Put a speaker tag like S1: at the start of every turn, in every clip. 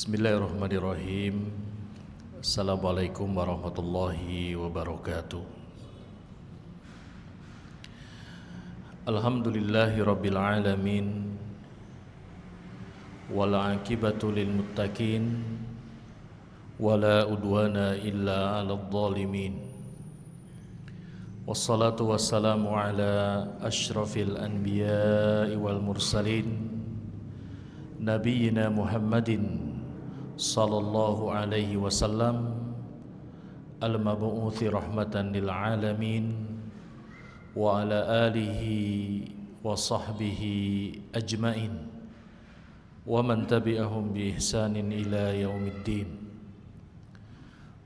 S1: Bismillahirrahmanirrahim. Assalamualaikum warahmatullahi wabarakatuh. Alhamdulillahi rabbil alamin. Wal aqibatu lil muttaqin. Wala udwana illa 'alal zalimin. Wassalatu wassalamu ala asyrafil anbiya'i wal mursalin Nabiyyina Muhammadin sallallahu alaihi wasallam al-mab'uthi rahmatan lil alamin wa ala alihi wa sahbihi ajmain wa man tabi'ahum bi ihsanin ila yaumiddin.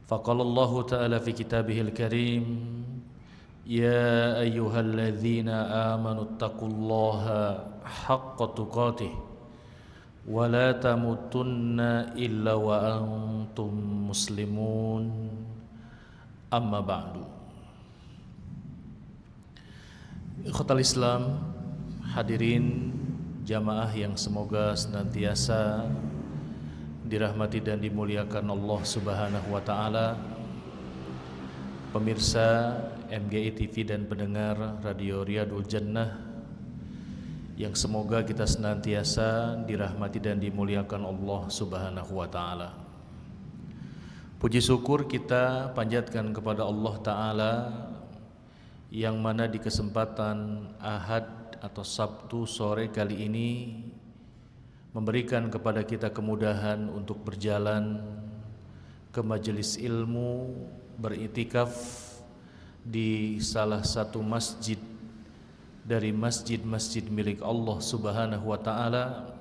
S1: Faqala Allah ta'ala fi kitabihil karim, ya ayyuhalladzina amanu taqullaha haqqa tuqatih wa la tamutunna illa wa antum muslimun, amma ba'du. Ikhwatal Islam, hadirin jamaah yang semoga senantiasa dirahmati dan dimuliakan Allah Subhanahu wa taala, pemirsa MGI TV dan pendengar Radio Riyadul Jannah yang semoga kita senantiasa dirahmati dan dimuliakan Allah Subhanahu wa taala. Puji syukur kita panjatkan kepada Allah taala yang mana di kesempatan Ahad atau Sabtu sore kali ini memberikan kepada kita kemudahan untuk berjalan ke majelis ilmu, beriktikaf di salah satu masjid dari masjid-masjid milik Allah Subhanahu wa taala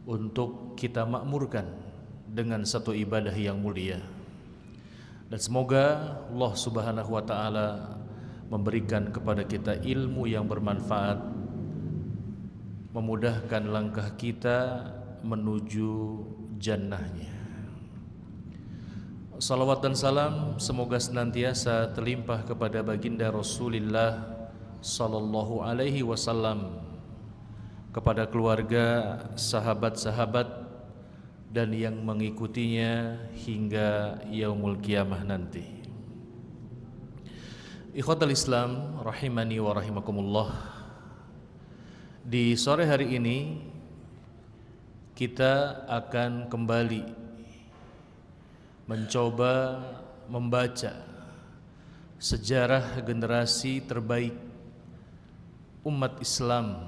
S1: untuk kita makmurkan dengan satu ibadah yang mulia. Dan semoga Allah Subhanahu wa taala memberikan kepada kita ilmu yang bermanfaat, memudahkan langkah kita menuju jannahnya. Salawat dan salam semoga senantiasa terlimpah kepada baginda Rasulullah sallallahu alaihi wasallam, kepada keluarga, sahabat-sahabat dan yang mengikutinya hingga yaumul qiyamah nanti. Ikhwatal Islam rahimani wa rahimakumullah. Di sore hari ini kita akan kembali mencoba membaca sejarah generasi terbaik umat Islam,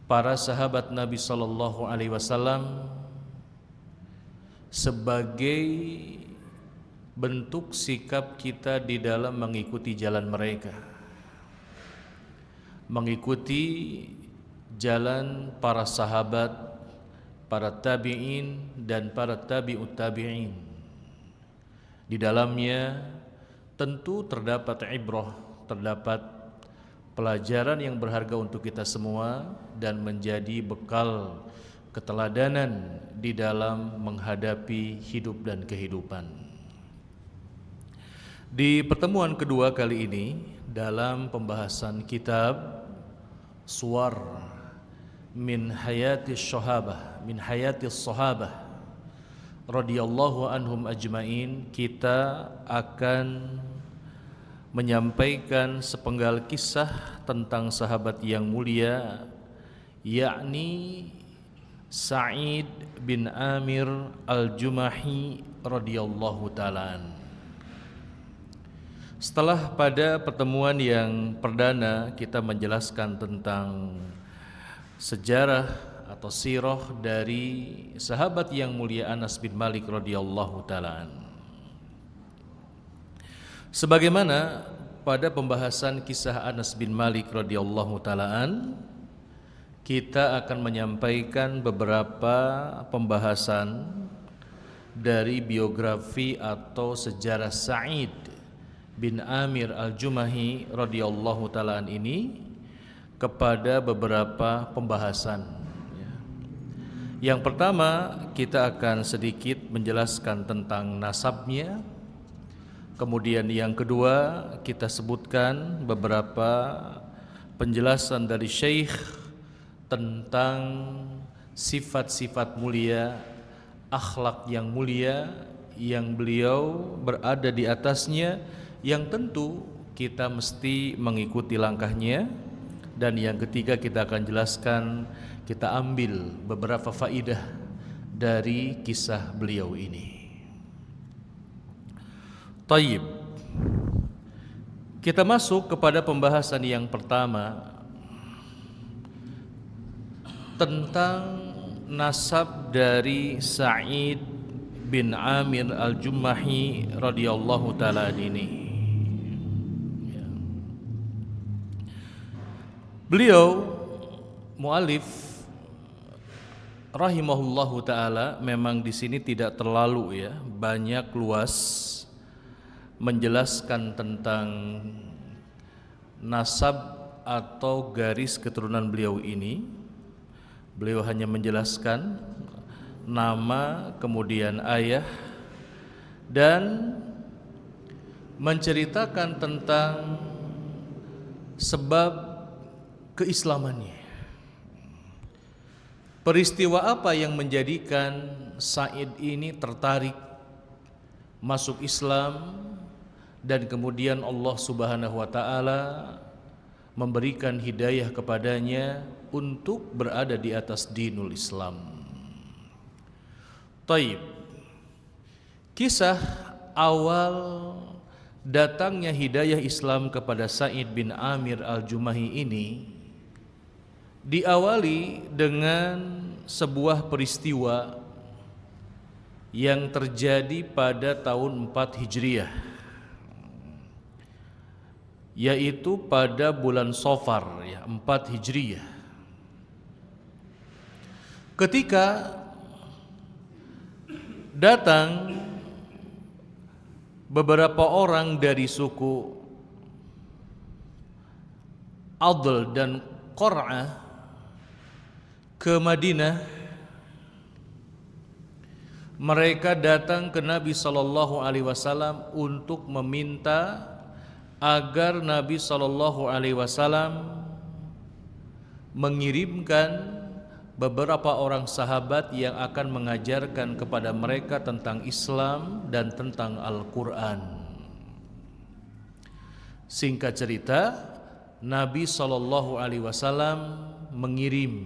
S1: para sahabat Nabi sallallahu alaihi wasallam, sebagai bentuk sikap kita di dalam mengikuti jalan mereka, mengikuti jalan para sahabat, para tabi'in dan para tabi'ut tabi'in. Di dalamnya tentu terdapat ibrah, terdapat pelajaran yang berharga untuk kita semua dan menjadi bekal keteladanan di dalam menghadapi hidup dan kehidupan. Di pertemuan kedua kali ini dalam pembahasan kitab Suwar min Hayatis Sahabah, min Hayatis Sahabah radhiyallahu anhum ajmain, kita akan menyampaikan sepenggal kisah tentang sahabat yang mulia, yakni Sa'id bin Amir al-Jumahi radhiyallahu ta'ala. Setelah pada pertemuan yang perdana kita menjelaskan tentang sejarah atau sirah dari sahabat yang mulia Anas bin Malik radhiyallahu ta'ala, sebagaimana pada pembahasan kisah Anas bin Malik radhiyallahu ta'ala, kita akan menyampaikan beberapa pembahasan dari biografi atau sejarah Sa'id bin Amir al-Jumahi radhiyallahu ta'ala ini kepada beberapa pembahasan. Yang pertama, kita akan sedikit menjelaskan tentang nasabnya. Kemudian yang kedua, kita sebutkan beberapa penjelasan dari Syekh tentang sifat-sifat mulia, akhlak yang mulia yang beliau berada di atasnya, yang tentu kita mesti mengikuti langkahnya. Dan yang ketiga kita akan jelaskan, kita ambil beberapa faidah dari kisah beliau ini. Taib. Kita masuk kepada pembahasan yang pertama tentang nasab dari Sa'id bin Amir al-Jumahi radhiyallahu taala ini. Beliau muallif rahimahullahu taala memang di sini tidak terlalu banyak luas menjelaskan tentang nasab atau garis keturunan beliau ini. Beliau hanya menjelaskan nama, kemudian ayah, dan menceritakan tentang sebab keislamannya. Peristiwa apa yang menjadikan Sa'id ini tertarik masuk Islam, dan kemudian Allah Subhanahu wa taala memberikan hidayah kepadanya untuk berada di atas dinul Islam. Taib. Kisah awal datangnya hidayah Islam kepada Sa'id bin Amir al-Jumahi ini diawali dengan sebuah peristiwa yang terjadi pada tahun 4 Hijriah, yaitu pada bulan Safar 4 Hijriah. Ketika datang beberapa orang dari suku Adl dan Qur'ah ke Madinah, mereka datang ke Nabi sallallahu alaihi wasallam untuk meminta agar Nabi sallallahu alaihi wasallam mengirimkan beberapa orang sahabat yang akan mengajarkan kepada mereka tentang Islam dan tentang Al-Quran. Singkat cerita, Nabi sallallahu alaihi wasallam mengirim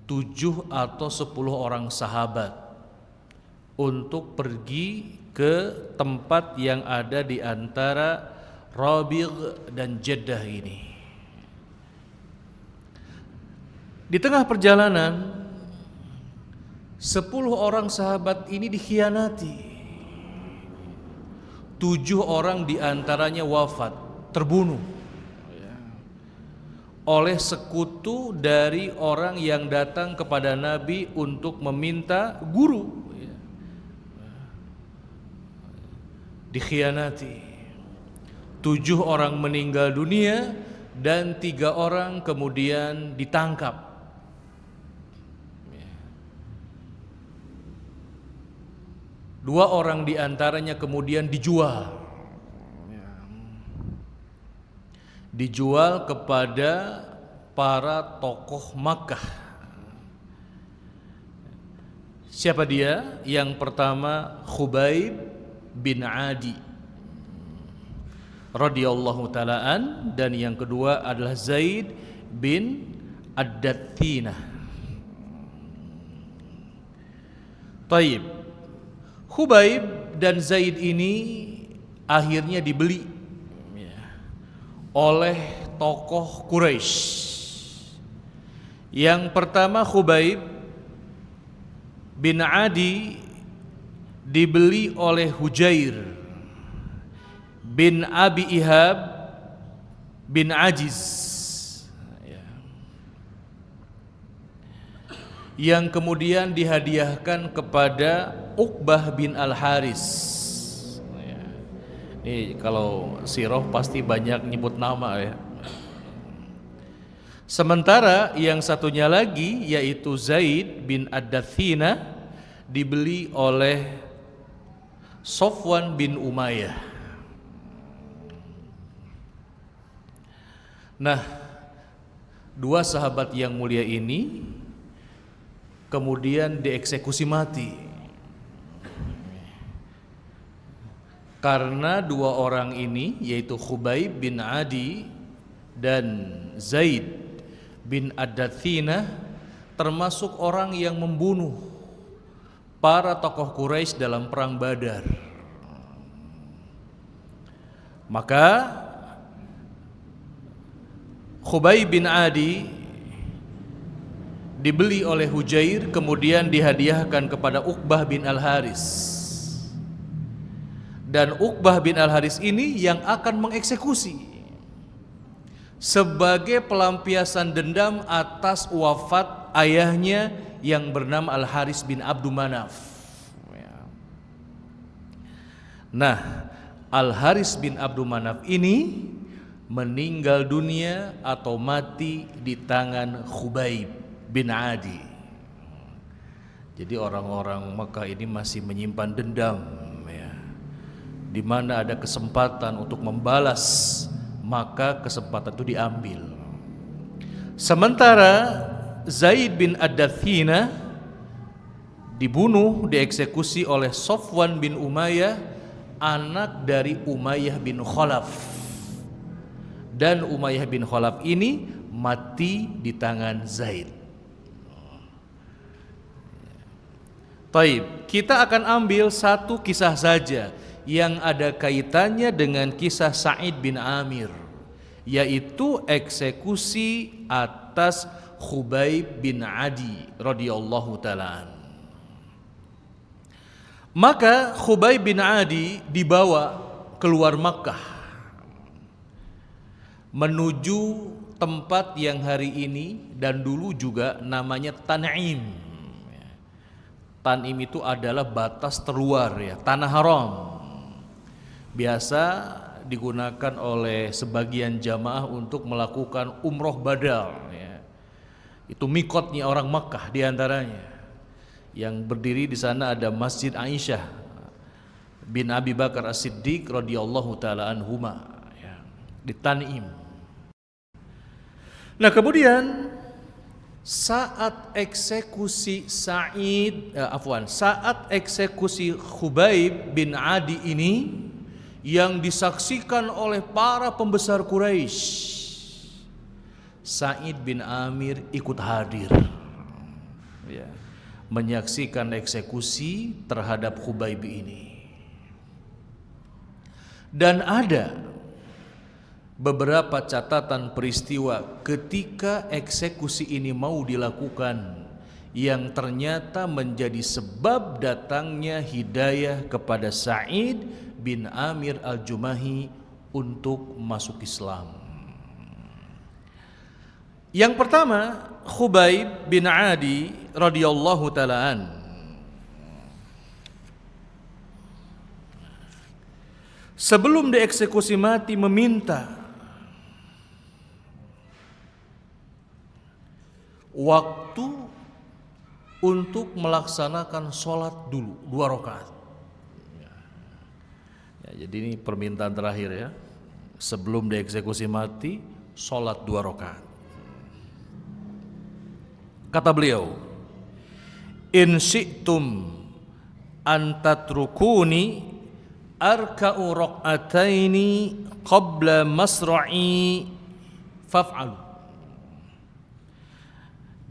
S1: 7 atau 10 orang sahabat untuk pergi ke tempat yang ada di antara Rabi' dan Jeddah ini. Di tengah perjalanan 10 orang sahabat ini dikhianati. 7 orang diantaranya wafat, terbunuh oleh sekutu dari orang yang datang kepada Nabi untuk meminta guru. Dikhianati. 7 orang meninggal dunia dan 3 orang kemudian ditangkap. 2 orang diantaranya kemudian dijual kepada para tokoh Makkah. Siapa dia? Yang pertama Khubayb bin Adi radhiyallahu taalaan, dan yang kedua adalah Zaid bin Ad-Dathinah. Taib. Khubayb dan Zaid ini akhirnya dibeli oleh tokoh Quraisy. Yang pertama Khubayb bin Adi dibeli oleh Hujair bin Abi Ihab bin Ajiz, yang kemudian dihadiahkan kepada Uqbah bin Al-Haris. Ini kalau sirah pasti banyak nyebut nama ya. Sementara yang satunya lagi yaitu Zaid bin Ad-Dathinah dibeli oleh Sofwan bin Umayyah. Nah, 2 sahabat yang mulia ini kemudian dieksekusi mati. Karena dua orang ini, yaitu Khubayb bin Adi dan Zaid bin Ad-Dathina, termasuk orang yang membunuh para tokoh Quraisy dalam perang Badar. Maka Khubayb bin Adi dibeli oleh Hujair, kemudian dihadiahkan kepada Uqbah bin Al-Haris. Dan Uqbah bin Al-Haris ini yang akan mengeksekusi sebagai pelampiasan dendam atas wafat ayahnya yang bernama Al-Haris bin Abdul Manaf. Nah, Al-Haris bin Abdul Manaf ini meninggal dunia atau mati di tangan Khubayb bin Adi. Jadi orang-orang Mekah ini masih menyimpan dendam, ya. Di mana ada kesempatan untuk membalas, maka kesempatan itu diambil. Sementara Zaid bin Ad-Dathina dibunuh, dieksekusi oleh Sofwan bin Umayyah, anak dari Umayyah bin Khalaf. Dan Umayyah bin Khalaf ini mati di tangan Zaid. Taib, kita akan ambil satu kisah saja yang ada kaitannya dengan kisah Sa'id bin Amir, yaitu eksekusi atas Khubayb bin Adi radhiyallahu ta'ala. Maka Khubayb bin Adi dibawa keluar Makkah menuju tempat yang hari ini dan dulu juga namanya Tan'im. Tan'im itu adalah batas terluar, ya, tanah haram. Biasa digunakan oleh sebagian jamaah untuk melakukan umroh badal, ya. Itu mikotnya orang Makkah diantaranya. Yang berdiri di sana ada Masjid Aisyah bin Abi Bakar As-Siddiq radhiyallahu taala anhuma, ya, di Tan'im. Nah, kemudian saat eksekusi saat eksekusi Khubayb bin Adi ini yang disaksikan oleh para pembesar Quraisy, Sa'id bin Amir ikut hadir, ya, menyaksikan eksekusi terhadap Khubayb ini. Dan ada beberapa catatan peristiwa ketika eksekusi ini mau dilakukan yang ternyata menjadi sebab datangnya hidayah kepada Sa'id bin Amir al-Jumahi untuk masuk Islam. Yang pertama, Khubayb bin Adi radhiyallahu ta'ala an sebelum dieksekusi mati meminta waktu untuk melaksanakan sholat dulu 2 rakaat. Ya, jadi ini permintaan terakhir, ya. Sebelum dieksekusi mati, sholat 2 rakaat. Kata beliau, in syi'tum an tatrukuni arka'u rak'ataini qabla masra'i faf'alu.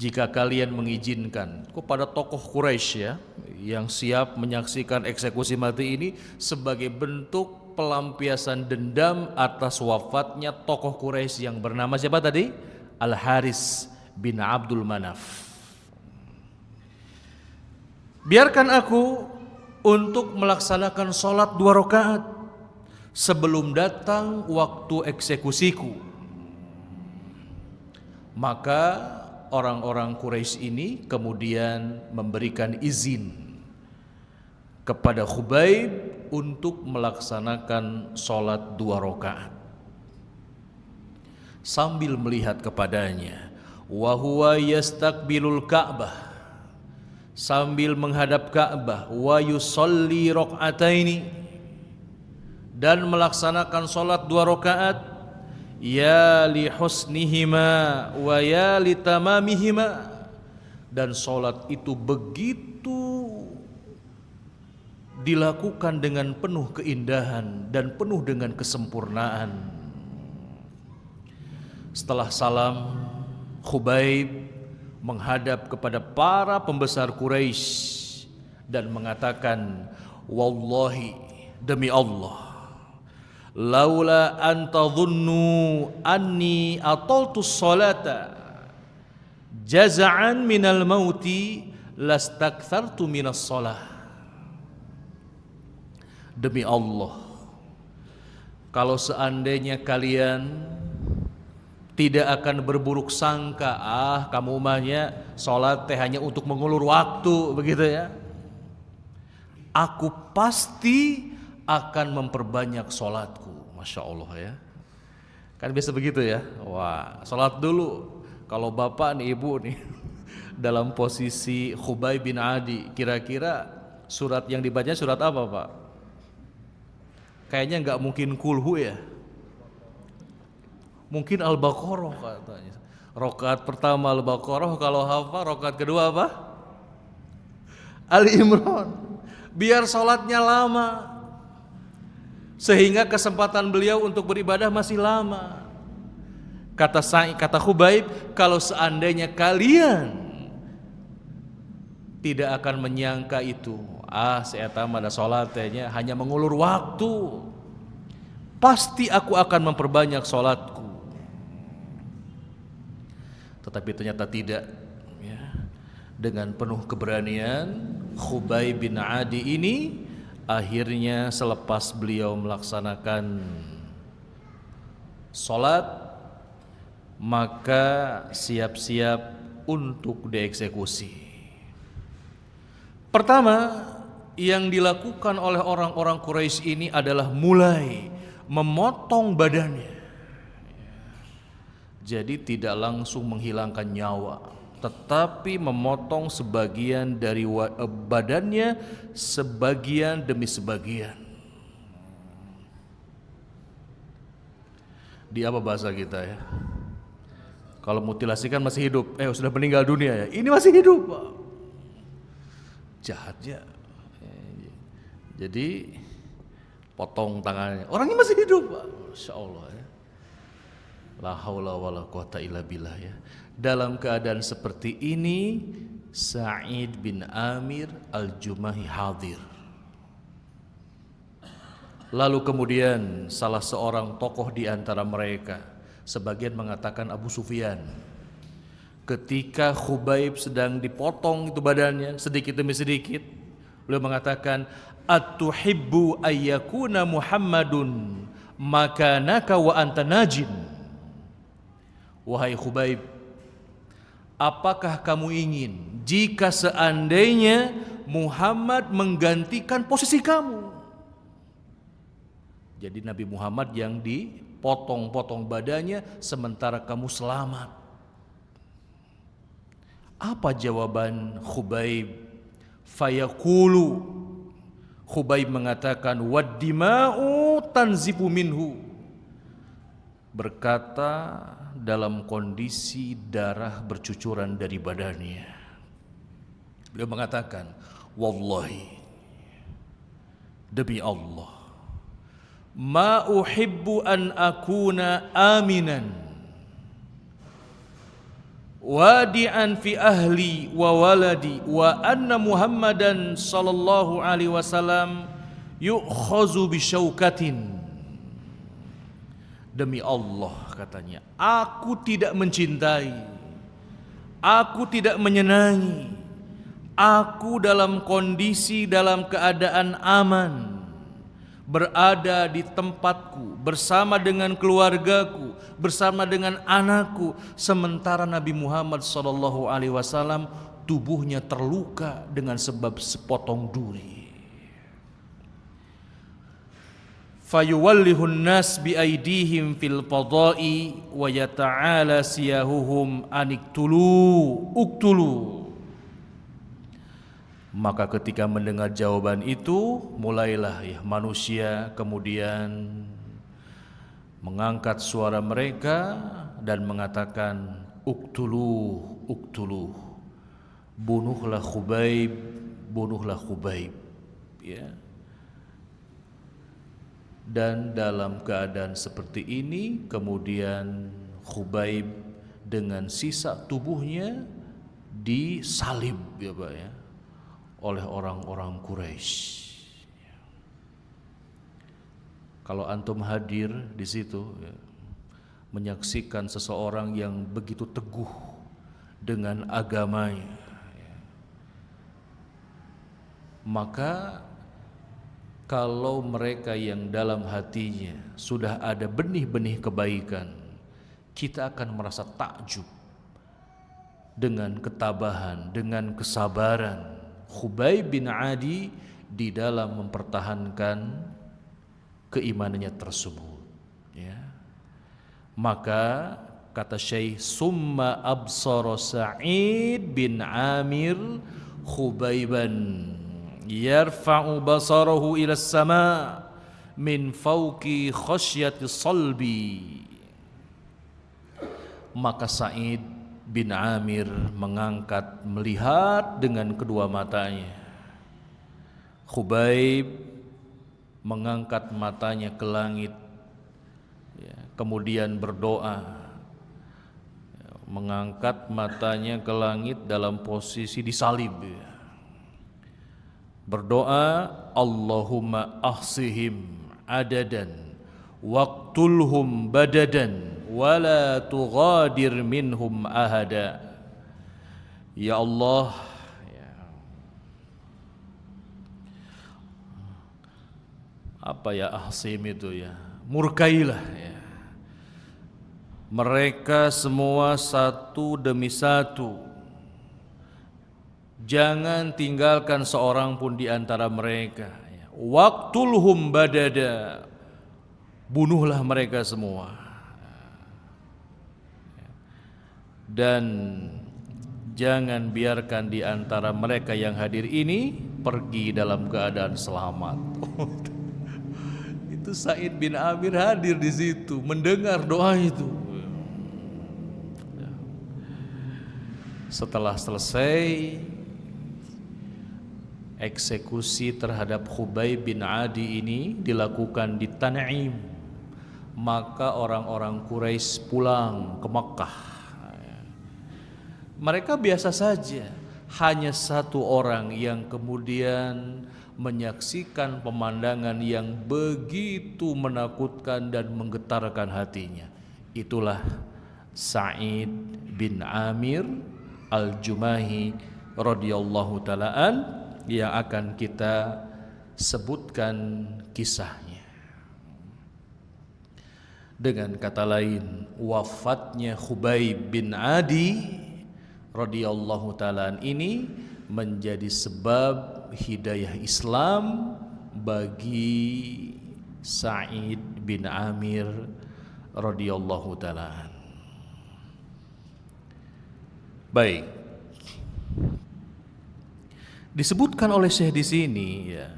S1: Jika kalian mengizinkan kepada tokoh Quraisy, ya, yang siap menyaksikan eksekusi mati ini sebagai bentuk pelampiasan dendam atas wafatnya tokoh Quraisy yang bernama siapa tadi? Al-Haris bin Abdul Manaf. Biarkan aku untuk melaksanakan sholat 2 rakaat sebelum datang waktu eksekusiku. Maka orang-orang Quraisy ini kemudian memberikan izin kepada Khubayb untuk melaksanakan sholat 2 rakaat sambil melihat kepadanya, wa huwa yastaqbilul Ka'bah, sambil menghadap Ka'bah, wa yusalli rak'ataini, dan melaksanakan sholat 2 rakaat, ya li husnihima wa ya li tamamihima, dan sholat itu begitu dilakukan dengan penuh keindahan dan penuh dengan kesempurnaan. Setelah salam, Khubayb menghadap kepada para pembesar Quraisy dan mengatakan, wallahi, demi Allah, laula an tadhunnu anni ataltu sholata jaza'an minal mauti lastakthartu minas sholah. Demi Allah, kalau seandainya kalian tidak akan berburuk sangka, kamu mahnya sholat teh hanya untuk mengulur waktu, begitu ya, aku pasti akan memperbanyak sholatku. Masya Allah ya, kan biasa begitu ya. Wah, sholat dulu. Kalau bapak nih, ibu nih dalam posisi Khubayb bin Adi, kira-kira surat yang dibacanya surat apa pak? Kayaknya nggak mungkin kulhu ya, mungkin Al-Baqarah katanya. Rakaat pertama Al-Baqarah, kalau hafal. Rakaat kedua apa? Ali Imran. Biar sholatnya lama, sehingga kesempatan beliau untuk beribadah masih lama. Kata Khubayb, kalau seandainya kalian tidak akan menyangka itu, saya tahu ada sholatnya hanya mengulur waktu, pasti aku akan memperbanyak sholatku. Tetapi ternyata tidak ya. Dengan penuh keberanian, Khubayb bin Adi ini akhirnya selepas beliau melaksanakan sholat, maka siap-siap untuk dieksekusi. Pertama yang dilakukan oleh orang-orang Quraisy ini adalah mulai memotong badannya. Jadi tidak langsung menghilangkan nyawa, tetapi memotong sebagian dari badannya, sebagian demi sebagian. Di apa bahasa kita ya? Kalau mutilasi kan masih hidup, sudah meninggal dunia ya. Ini masih hidup, Pak. Jahatnya. Jadi potong tangannya, orangnya masih hidup, Pak. Masya Allah ya. La haula wala quwata illa billah ya. Dalam keadaan seperti ini, Sa'id bin Amir Al-Jumahi hadir. Lalu kemudian salah seorang tokoh di antara mereka, sebagian mengatakan Abu Sufyan, ketika Khubayb sedang dipotong itu badannya sedikit demi sedikit, beliau mengatakan, atuhibbu ayyakuna Muhammadun makanaka wa anta najin. Wahai Khubayb, apakah kamu ingin jika seandainya Muhammad menggantikan posisi kamu? Jadi Nabi Muhammad yang dipotong-potong badannya sementara kamu selamat. Apa jawaban Khubayb? Fayaqulu, Khubayb mengatakan, waddima'u tanzifu minhu, berkata dalam kondisi darah bercucuran dari badannya. Beliau mengatakan, wallahi, demi Allah, ma uhibbu an akuna aminan wadi'an fi ahli wa waladi wa anna Muhammadan sallallahu alaihi wasallam yu'khazu bi syaukatin. Demi Allah, katanya, aku tidak mencintai, aku tidak menyenangi, aku dalam kondisi, dalam keadaan aman, berada di tempatku bersama dengan keluargaku, bersama dengan anakku, sementara Nabi Muhammad SAW tubuhnya terluka dengan sebab sepotong duri. Fayuwallihun nas bi aidihim fil fadai wa yata'ala siyahuhum uktulu. Maka ketika mendengar jawaban itu, mulailah ya manusia kemudian mengangkat suara mereka dan mengatakan, uktulu, uktulu, bunuhlah Khubayb, bunuhlah Khubayb, ya. Dan dalam keadaan seperti ini kemudian Khubayb dengan sisa tubuhnya disalib, ya Pak, ya, oleh orang-orang Quraisy. Kalau antum hadir di situ, ya, menyaksikan seseorang yang begitu teguh dengan agamanya, ya, maka kalau mereka yang dalam hatinya sudah ada benih-benih kebaikan, kita akan merasa takjub dengan ketabahan, dengan kesabaran Khubayb bin Adi di dalam mempertahankan keimanannya tersebut, ya. Maka kata Syekh, summa absara Sa'id bin Amir Khubayban yarfa'u basarahu ila as-sama' min fawqi khasyati salbi. Maka Sa'id bin Amir melihat dengan kedua matanya. Khubayb mengangkat matanya ke langit, ya, kemudian berdoa, ya, mengangkat matanya ke langit dalam posisi disalib, ya. Berdoa, Allahumma ahsihim adadan waqtulhum badadan wala tughadir minhum ahada. Ya Allah, ya, apa ya ahsim itu, ya, murkailah, ya, mereka semua satu demi satu. Jangan tinggalkan seorang pun di antara mereka. Waqtulhum badada, bunuhlah mereka semua. Dan jangan biarkan di antara mereka yang hadir ini pergi dalam keadaan selamat. Itu Sa'id bin Amir hadir di situ, mendengar doa itu. Setelah selesai eksekusi terhadap Khubayb bin Adi ini dilakukan di Tan'im, maka orang-orang Quraisy pulang ke Makkah. Mereka biasa saja, hanya satu orang yang kemudian menyaksikan pemandangan yang begitu menakutkan dan menggetarkan hatinya. Itulah Sa'id bin Amir Al-Jumahi radhiyallahu ta'ala yang akan kita sebutkan kisahnya. Dengan kata lain, wafatnya Khubayb bin Adi radhiyallahu ta'ala ini menjadi sebab hidayah Islam bagi Sa'id bin Amir radhiyallahu ta'ala. Baik. Disebutkan oleh Syekh di sini, ya,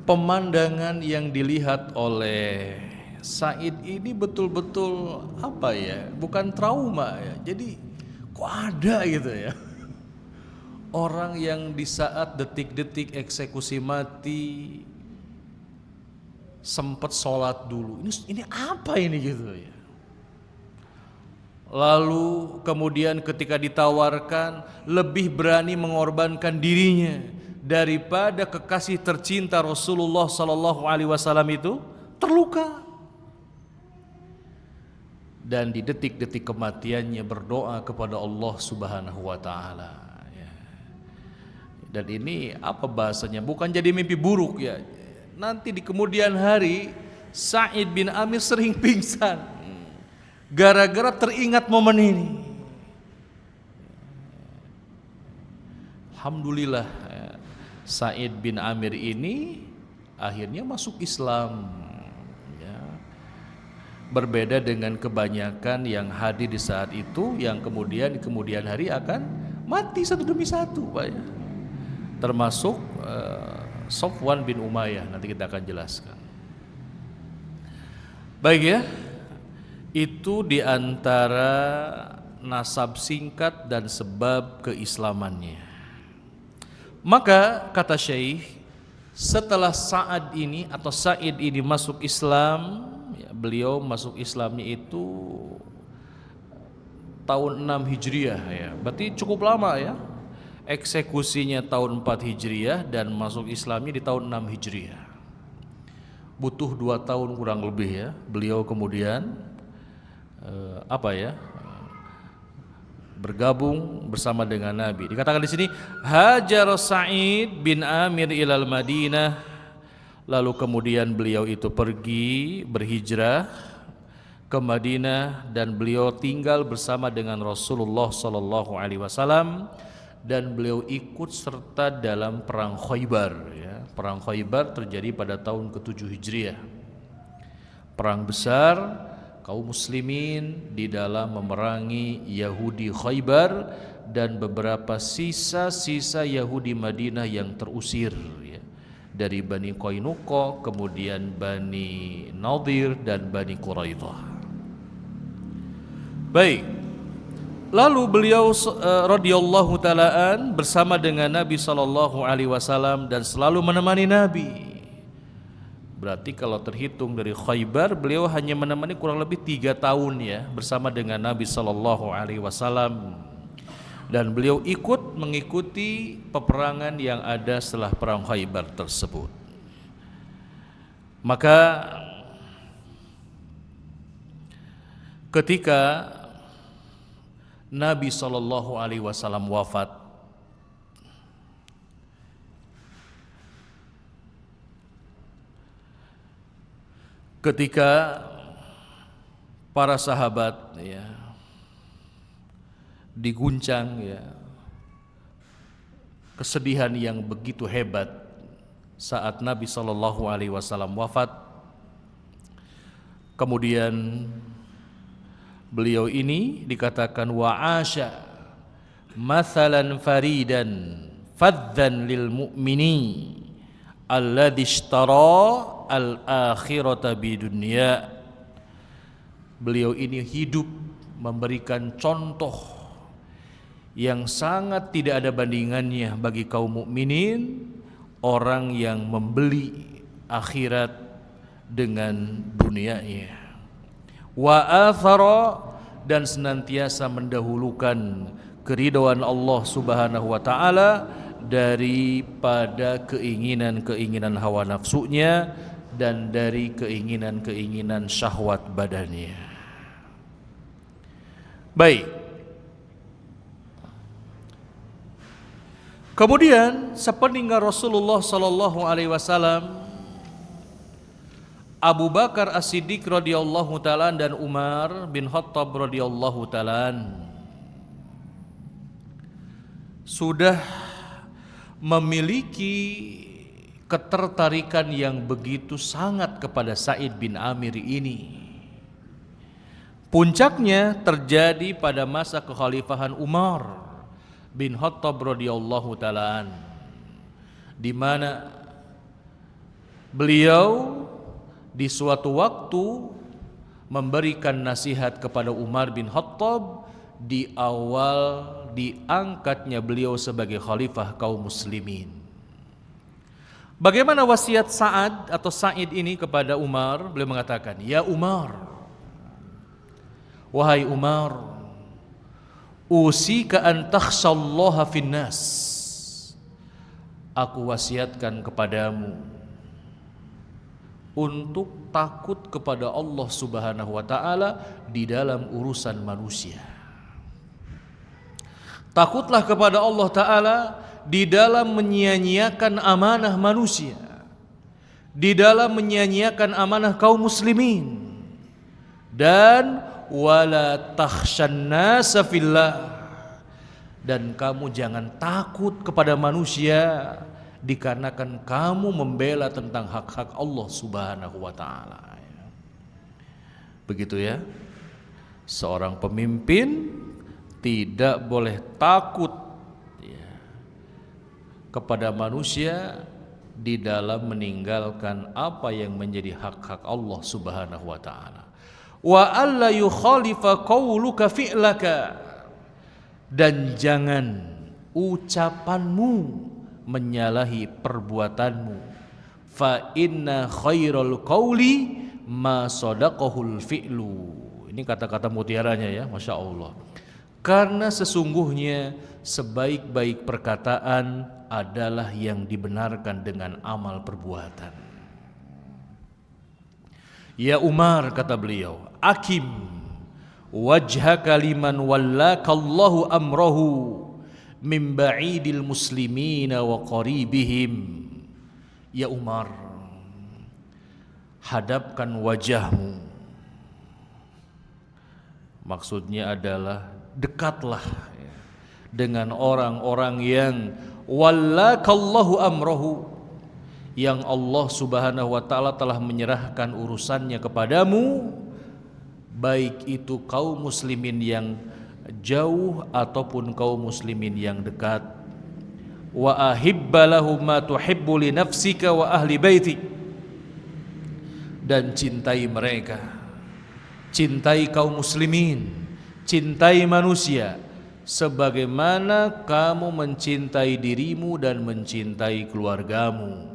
S1: pemandangan yang dilihat oleh Sa'id ini betul-betul apa ya? Bukan trauma, ya. Jadi kok ada gitu, ya. Orang yang di saat detik-detik eksekusi mati sempat sholat dulu. Ini apa ini gitu, ya. Lalu kemudian ketika ditawarkan lebih berani mengorbankan dirinya daripada kekasih tercinta Rasulullah sallallahu alaihi wasallam itu terluka. Dan di detik-detik kematiannya berdoa kepada Allah Subhanahu wa taala, ya. Dan ini apa bahasanya? Bukan jadi mimpi buruk, ya. Nanti di kemudian hari Sa'id bin Amir sering pingsan gara-gara teringat momen ini. Alhamdulillah, Sa'id bin Amir ini akhirnya masuk Islam, ya. Berbeda dengan kebanyakan yang hadir di saat itu, yang kemudian di kemudian hari akan mati satu demi satu, Pak, ya. Termasuk Sofwan bin Umayyah, nanti kita akan jelaskan. Baik, ya. Itu di antara nasab singkat dan sebab keislamannya. Maka kata Syekh, setelah Sa'ad ini atau Sa'id ini masuk Islam, ya, beliau masuk Islamnya itu tahun 6 Hijriah ya. Berarti cukup lama ya. Eksekusinya tahun 4 Hijriah dan masuk Islamnya di tahun 6 Hijriah. Butuh 2 tahun kurang lebih ya. Beliau kemudian bergabung bersama dengan Nabi. Dikatakan di sini Hajar Sa'id bin Amir ilal Madinah, lalu kemudian beliau itu pergi berhijrah ke Madinah dan beliau tinggal bersama dengan Rasulullah sallallahu alaihi wasallam dan beliau ikut serta dalam perang Khaybar ya. Perang Khaybar terjadi pada tahun ke-7 Hijriah. Perang besar kaum muslimin di dalam memerangi Yahudi Khaybar dan beberapa sisa-sisa Yahudi Madinah yang terusir ya, dari Bani Qainuqa, kemudian Bani Nadir dan Bani Quraidah. Baik, lalu beliau radhiyallahu taalaan bersama dengan Nabi sallallahu alaihi wasallam dan selalu menemani Nabi. Berarti kalau terhitung dari Khaybar, beliau hanya menemani kurang lebih 3 tahun ya bersama dengan Nabi sallallahu alaihi wasallam. Dan beliau mengikuti peperangan yang ada setelah perang Khaybar tersebut. Maka ketika Nabi sallallahu alaihi wasallam wafat, ketika para sahabat ya diguncang ya kesedihan yang begitu hebat saat Nabi sallallahu alaihi wasallam wafat, kemudian beliau ini dikatakan wa'asha mathalan faridan fadzan lil mu'mini alladhi ishtara al-akhirata bidunya. Beliau ini hidup memberikan contoh yang sangat tidak ada bandingannya bagi kaum mukminin, orang yang membeli akhirat dengan dunianya. Wa athara, dan senantiasa mendahulukan keridhaan Allah Subhanahu wa taala daripada keinginan-keinginan hawa nafsunya dan dari keinginan-keinginan syahwat badannya. Baik. Kemudian sepeninggal Rasulullah sallallahu alaihi wasallam, Abu Bakar As-Siddiq radhiyallahu taala dan Umar bin Khattab radhiyallahu taala sudah memiliki ketertarikan yang begitu sangat kepada Sa'id bin Amir ini. Puncaknya terjadi pada masa kekhalifahan Umar bin Khattab radhiyallahu taala, di mana beliau di suatu waktu memberikan nasihat kepada Umar bin Khattab di awal diangkatnya beliau sebagai khalifah kaum muslimin. Bagaimana wasiat Sa'ad atau Sa'id ini kepada Umar? Beliau mengatakan, "Ya Umar, wahai Umar, usika an takhshallaha finnas." Aku wasiatkan kepadamu untuk takut kepada Allah Subhanahu wa taala di dalam urusan manusia. Takutlah kepada Allah taala di dalam menyia-nyiakan amanah manusia, di dalam menyia-nyiakan amanah kaum muslimin, dan wala takhshan nasa fillah, dan kamu jangan takut kepada manusia dikarenakan kamu membela tentang hak-hak Allah Subhanahu wa taala. Begitu ya. Seorang pemimpin tidak boleh takut kepada manusia di dalam meninggalkan apa yang menjadi hak-hak Allah Subhanahu wa taala. Wa alla yukhalifa qauluka fi'laka, dan jangan ucapanmu menyalahi perbuatanmu. Fa inna khairal qauli ma sadaqahul fi'lu. Ini kata-kata mutiaranya ya, Masya Allah. Karena sesungguhnya sebaik-baik perkataan adalah yang dibenarkan dengan amal perbuatan. Ya Umar, kata beliau, akim wajhaka liman wallakallahu amrahu min ba'idil muslimina wa qaribihim. Ya Umar, hadapkan wajahmu. Maksudnya adalah dekatlah dengan orang-orang yang wallakallahu amrahu, yang Allah Subhanahu wa ta'ala telah menyerahkan urusannya kepadamu, baik itu kaum muslimin yang jauh ataupun kaum muslimin yang dekat. Wa ahibba lahum ma tuhibbu li nafsika wa ahli baiti, dan cintai mereka, cintai kaum muslimin, cintai manusia sebagaimana kamu mencintai dirimu dan mencintai keluargamu.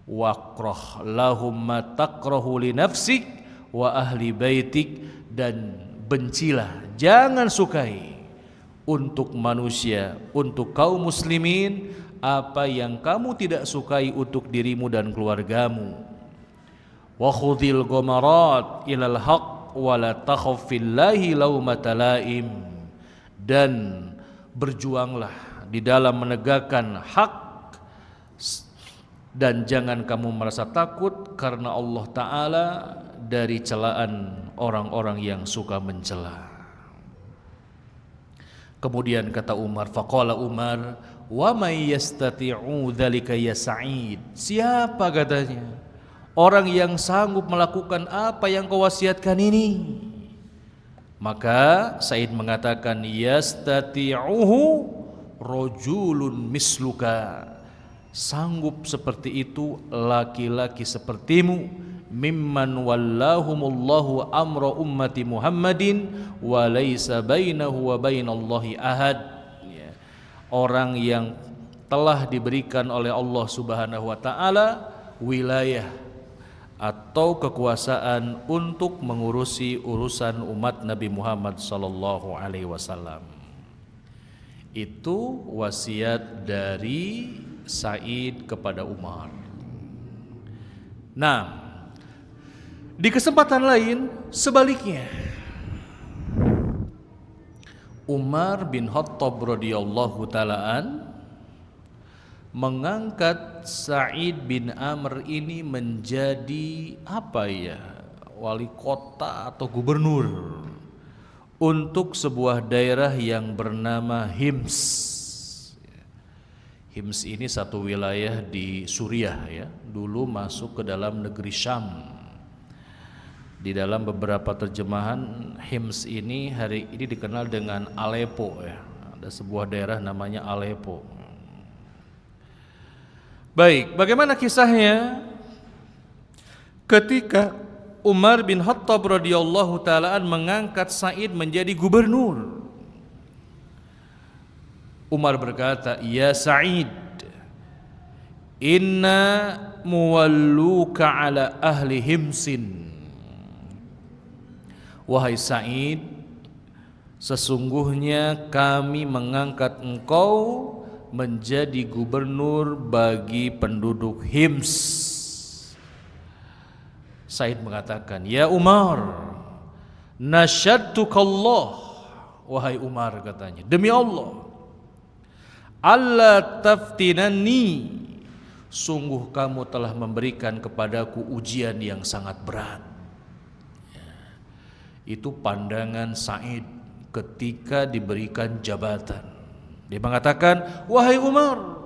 S1: Waqrah lahum ma taqrahu li nafsik wa ahli baitik, dan bencilah, jangan sukai untuk manusia, untuk kaum muslimin apa yang kamu tidak sukai untuk dirimu dan keluargamu. Wa khudhil ghamarat ilal haqq wa la takhaf fillahi laumata laim, dan berjuanglah di dalam menegakkan hak dan jangan kamu merasa takut karena Allah Ta'ala dari celaan orang-orang yang suka mencela. Kemudian kata Umar, faqala Umar, wa may yastati'u dzalika ya Sa'id. Siapa katanya orang yang sanggup melakukan apa yang kau wasiatkan ini? Maka Sa'id mengatakan, yastati'uhu rajulun misluka. Sanggup seperti itu laki-laki sepertimu, mimman wallahumullahu amra ummati Muhammadin wa laisa bainahu wa bainallahi ahad. Orang yang telah diberikan oleh Allah Subhanahu wa ta'ala wilayah atau kekuasaan untuk mengurusi urusan umat Nabi Muhammad sallallahu alaihi wasallam. Itu wasiat dari Sa'id kepada Umar. Nah, di kesempatan lain sebaliknya, Umar bin Khattab radhiyallahu taalaan mengangkat Sa'id bin Amr ini menjadi wali kota atau gubernur untuk sebuah daerah yang bernama Hims. Hims ini satu wilayah di Suriah ya, dulu masuk ke dalam negeri Syam. Di dalam beberapa terjemahan Hims ini hari ini dikenal dengan Aleppo ya. Ada sebuah daerah namanya Aleppo. Baik, bagaimana kisahnya? Ketika Umar bin Khattab radhiyallahu taalaan mengangkat Sa'id menjadi gubernur, Umar berkata, ya Sa'id, inna muwalluka ala ahli Himsin. Wahai Sa'id, sesungguhnya kami mengangkat engkau menjadi gubernur bagi penduduk Hims. Sa'id mengatakan, ya Umar, nasyadtukallah. Wahai Umar, katanya, demi Allah, Allah taftinani, sungguh kamu telah memberikan kepadaku ujian yang sangat berat. Itu pandangan Sa'id ketika diberikan jabatan. Dia mengatakan, wahai Umar,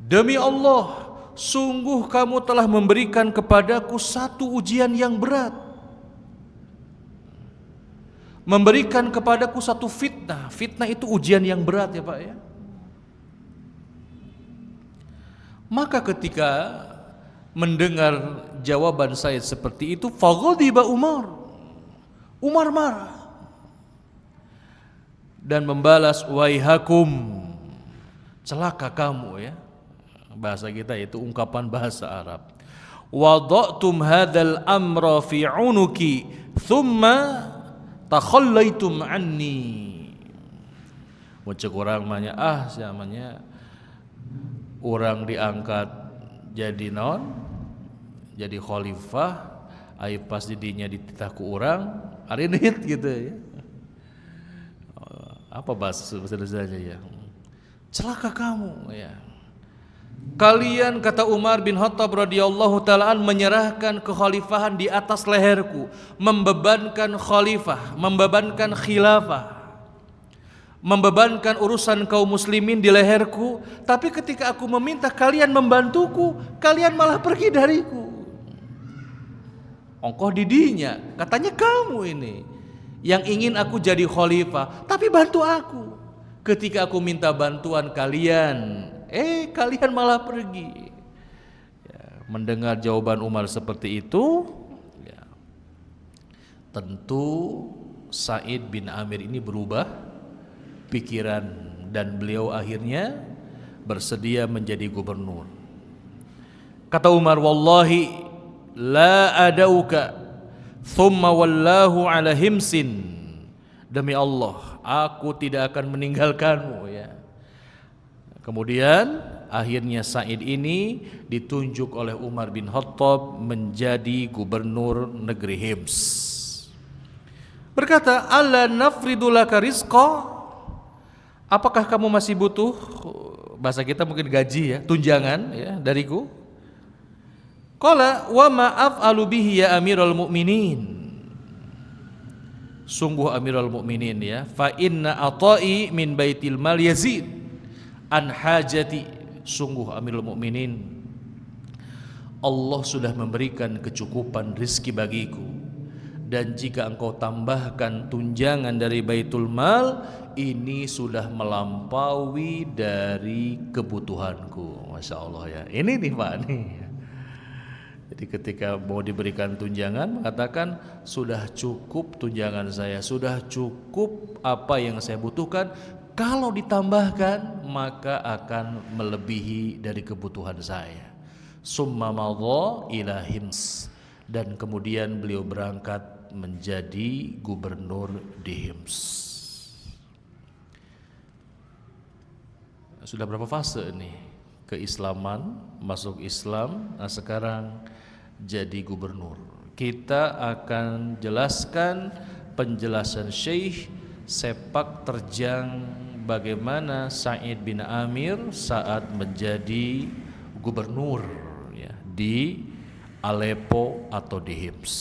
S1: demi Allah, sungguh kamu telah memberikan kepadaku satu ujian yang berat, memberikan kepadaku satu fitnah. Fitnah itu ujian yang berat ya Pak ya. Maka ketika mendengar jawaban saya seperti itu, faghadiba Umar. Umar marah. dan membalas waihakum, celaka kamu ya. Bahasa kita itu ungkapan bahasa Arab. Wada'tum hadzal amra fi unuki thumma takhallaitum anni. Mucuk orang manya namanya orang diangkat jadi naon? Jadi khalifah, ai pas didinya dititah ku urang, arinit gitu ya. Apa bahasa Indonesianya ya? Celaka kamu ya. Kalian, kata Umar bin Khattab radhiyallahu taala menyerahkan kekhalifahan di atas leherku, membebankan khalifah, membebankan khilafah, membebankan urusan kaum muslimin di leherku, tapi ketika aku meminta kalian membantuku, kalian malah pergi dariku. Ongkoh didinya, katanya kamu ini yang ingin aku jadi khalifah, tapi bantu aku. Ketika aku minta bantuan kalian, kalian malah pergi. Ya, mendengar jawaban Umar seperti itu, ya, tentu Sa'id bin Amir ini berubah pikiran dan beliau akhirnya bersedia menjadi gubernur. Kata Umar, wallahi la adauka thumma wallahu ala himsin. Demi Allah, aku tidak akan meninggalkanmu ya. Kemudian akhirnya Sa'id ini ditunjuk oleh Umar bin Khattab menjadi gubernur negeri Hims. Berkata, "Alla nafridu laka rizqa?" Apakah kamu masih butuh, bahasa kita mungkin gaji ya, tunjangan ya dariku? Qala wa ma af'alu bihi ya Amirul Mukminin. Sungguh Amirul Mukminin ya, fa inna ata'i min baitil mal yazid an hajati. Sungguh Amirul Mukminin, Allah sudah memberikan kecukupan rizki bagiku, dan jika engkau tambahkan tunjangan dari baitul mal, ini sudah melampaui dari kebutuhanku. Masya Allah ya. Ini nih Pak nih. Jadi ketika mau diberikan tunjangan, mengatakan sudah cukup tunjangan saya, sudah cukup apa yang saya butuhkan. Kalau ditambahkan maka akan melebihi dari kebutuhan saya. Summa madha ila Hims, dan kemudian beliau berangkat menjadi gubernur di Hims. Sudah berapa fase ini? Keislaman, masuk Islam, nah sekarang jadi gubernur. Kita akan jelaskan penjelasan Syekh sepak terjang bagaimana Sa'id bin Amir saat menjadi gubernur ya, di Aleppo atau di Hims.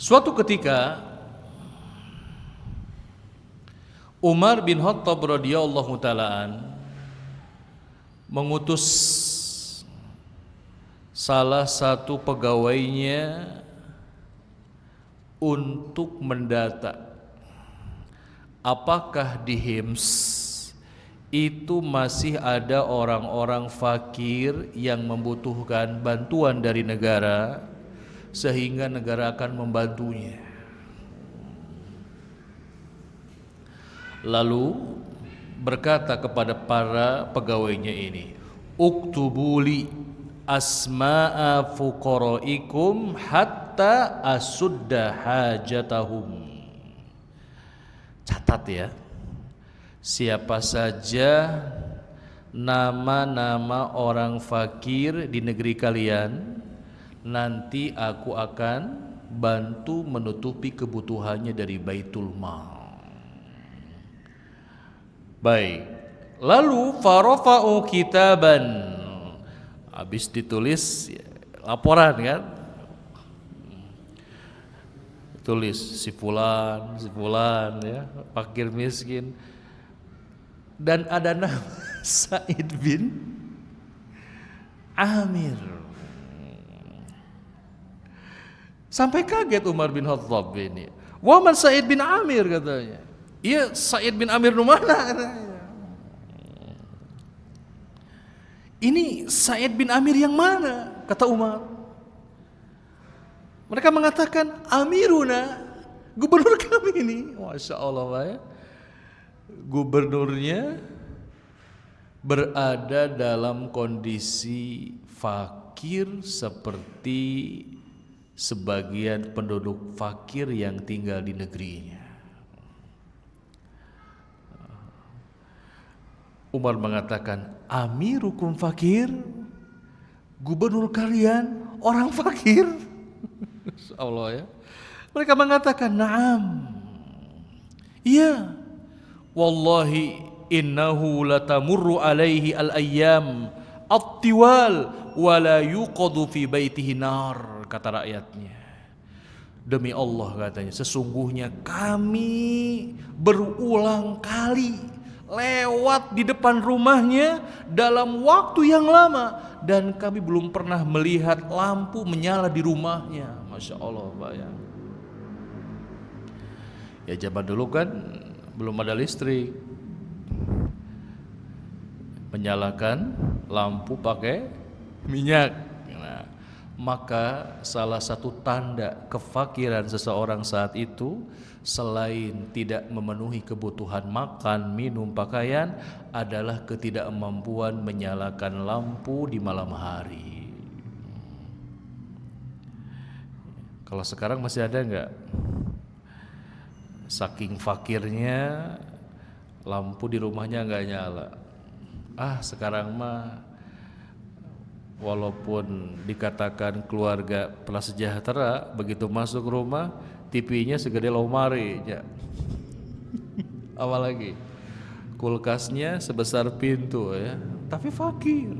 S1: Suatu ketika Umar bin Khattab radhiyallahu taalaan mengutus salah satu pegawainya untuk mendata apakah di Hims itu masih ada orang-orang fakir yang membutuhkan bantuan dari negara sehingga negara akan membantunya. Lalu berkata kepada para pegawainya ini, uktubuli asma'a fuqaraikum hatta asudda hajatahum. Catat ya, siapa saja nama-nama orang fakir di negeri kalian, nanti aku akan bantu menutupi kebutuhannya dari Baitul Mal. Baik, lalu farafa'u kitaban, habis ditulis laporan kan, tulis si fulan ya, fakir miskin, dan ada nama Sa'id bin Amir. Sampai kaget Umar bin Khattab ini. Wa man Sa'id bin Amir katanya. Iya, Sa'id bin Amir nu mana katanya. Ini Sa'id bin Amir yang mana? Kata Umar. Mereka mengatakan amiruna, gubernur kami ini. Masya Allah ya. Gubernurnya berada dalam kondisi fakir seperti sebagian penduduk fakir yang tinggal di negerinya. Umar mengatakan, amirukum fakir, gubernur kalian orang fakir. Allah ya. Mereka mengatakan, na'am, iya, wallahi innahu latamurru alaihi al-ayyam at-tiwal wa la yuqadu fi baitihi nar, kata rakyatnya. Demi Allah katanya, sesungguhnya kami berulang kali lewat di depan rumahnya dalam waktu yang lama dan kami belum pernah melihat lampu menyala di rumahnya. Masya Allah, bayang. Ya zaman dulu kan belum ada listrik, menyalakan lampu pakai minyak. Nah, maka salah satu tanda kefakiran seseorang saat itu selain tidak memenuhi kebutuhan makan, minum, pakaian adalah ketidakmampuan menyalakan lampu di malam hari. Kalau sekarang masih ada enggak? Saking fakirnya lampu di rumahnya enggak nyala. Sekarang mah walaupun dikatakan keluarga prasejahtera, begitu masuk rumah TV-nya segede lemari ya. Apalagi kulkasnya sebesar pintu ya, tapi fakir.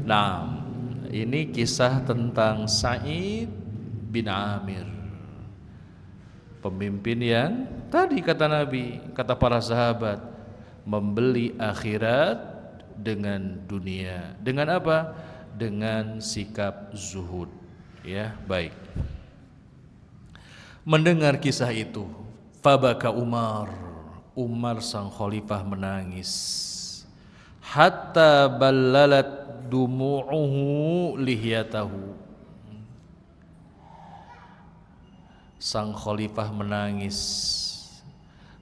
S1: Nah, ini kisah tentang Sa'id bin Amir, pemimpin yang tadi kata Nabi, kata para sahabat, membeli akhirat dengan dunia. Dengan apa? Dengan sikap zuhud. Ya, baik. Mendengar kisah itu, fabaka Umar sang khalifah menangis. Hatta ballalat dumu'uhu lihyatahu. Sang khalifah menangis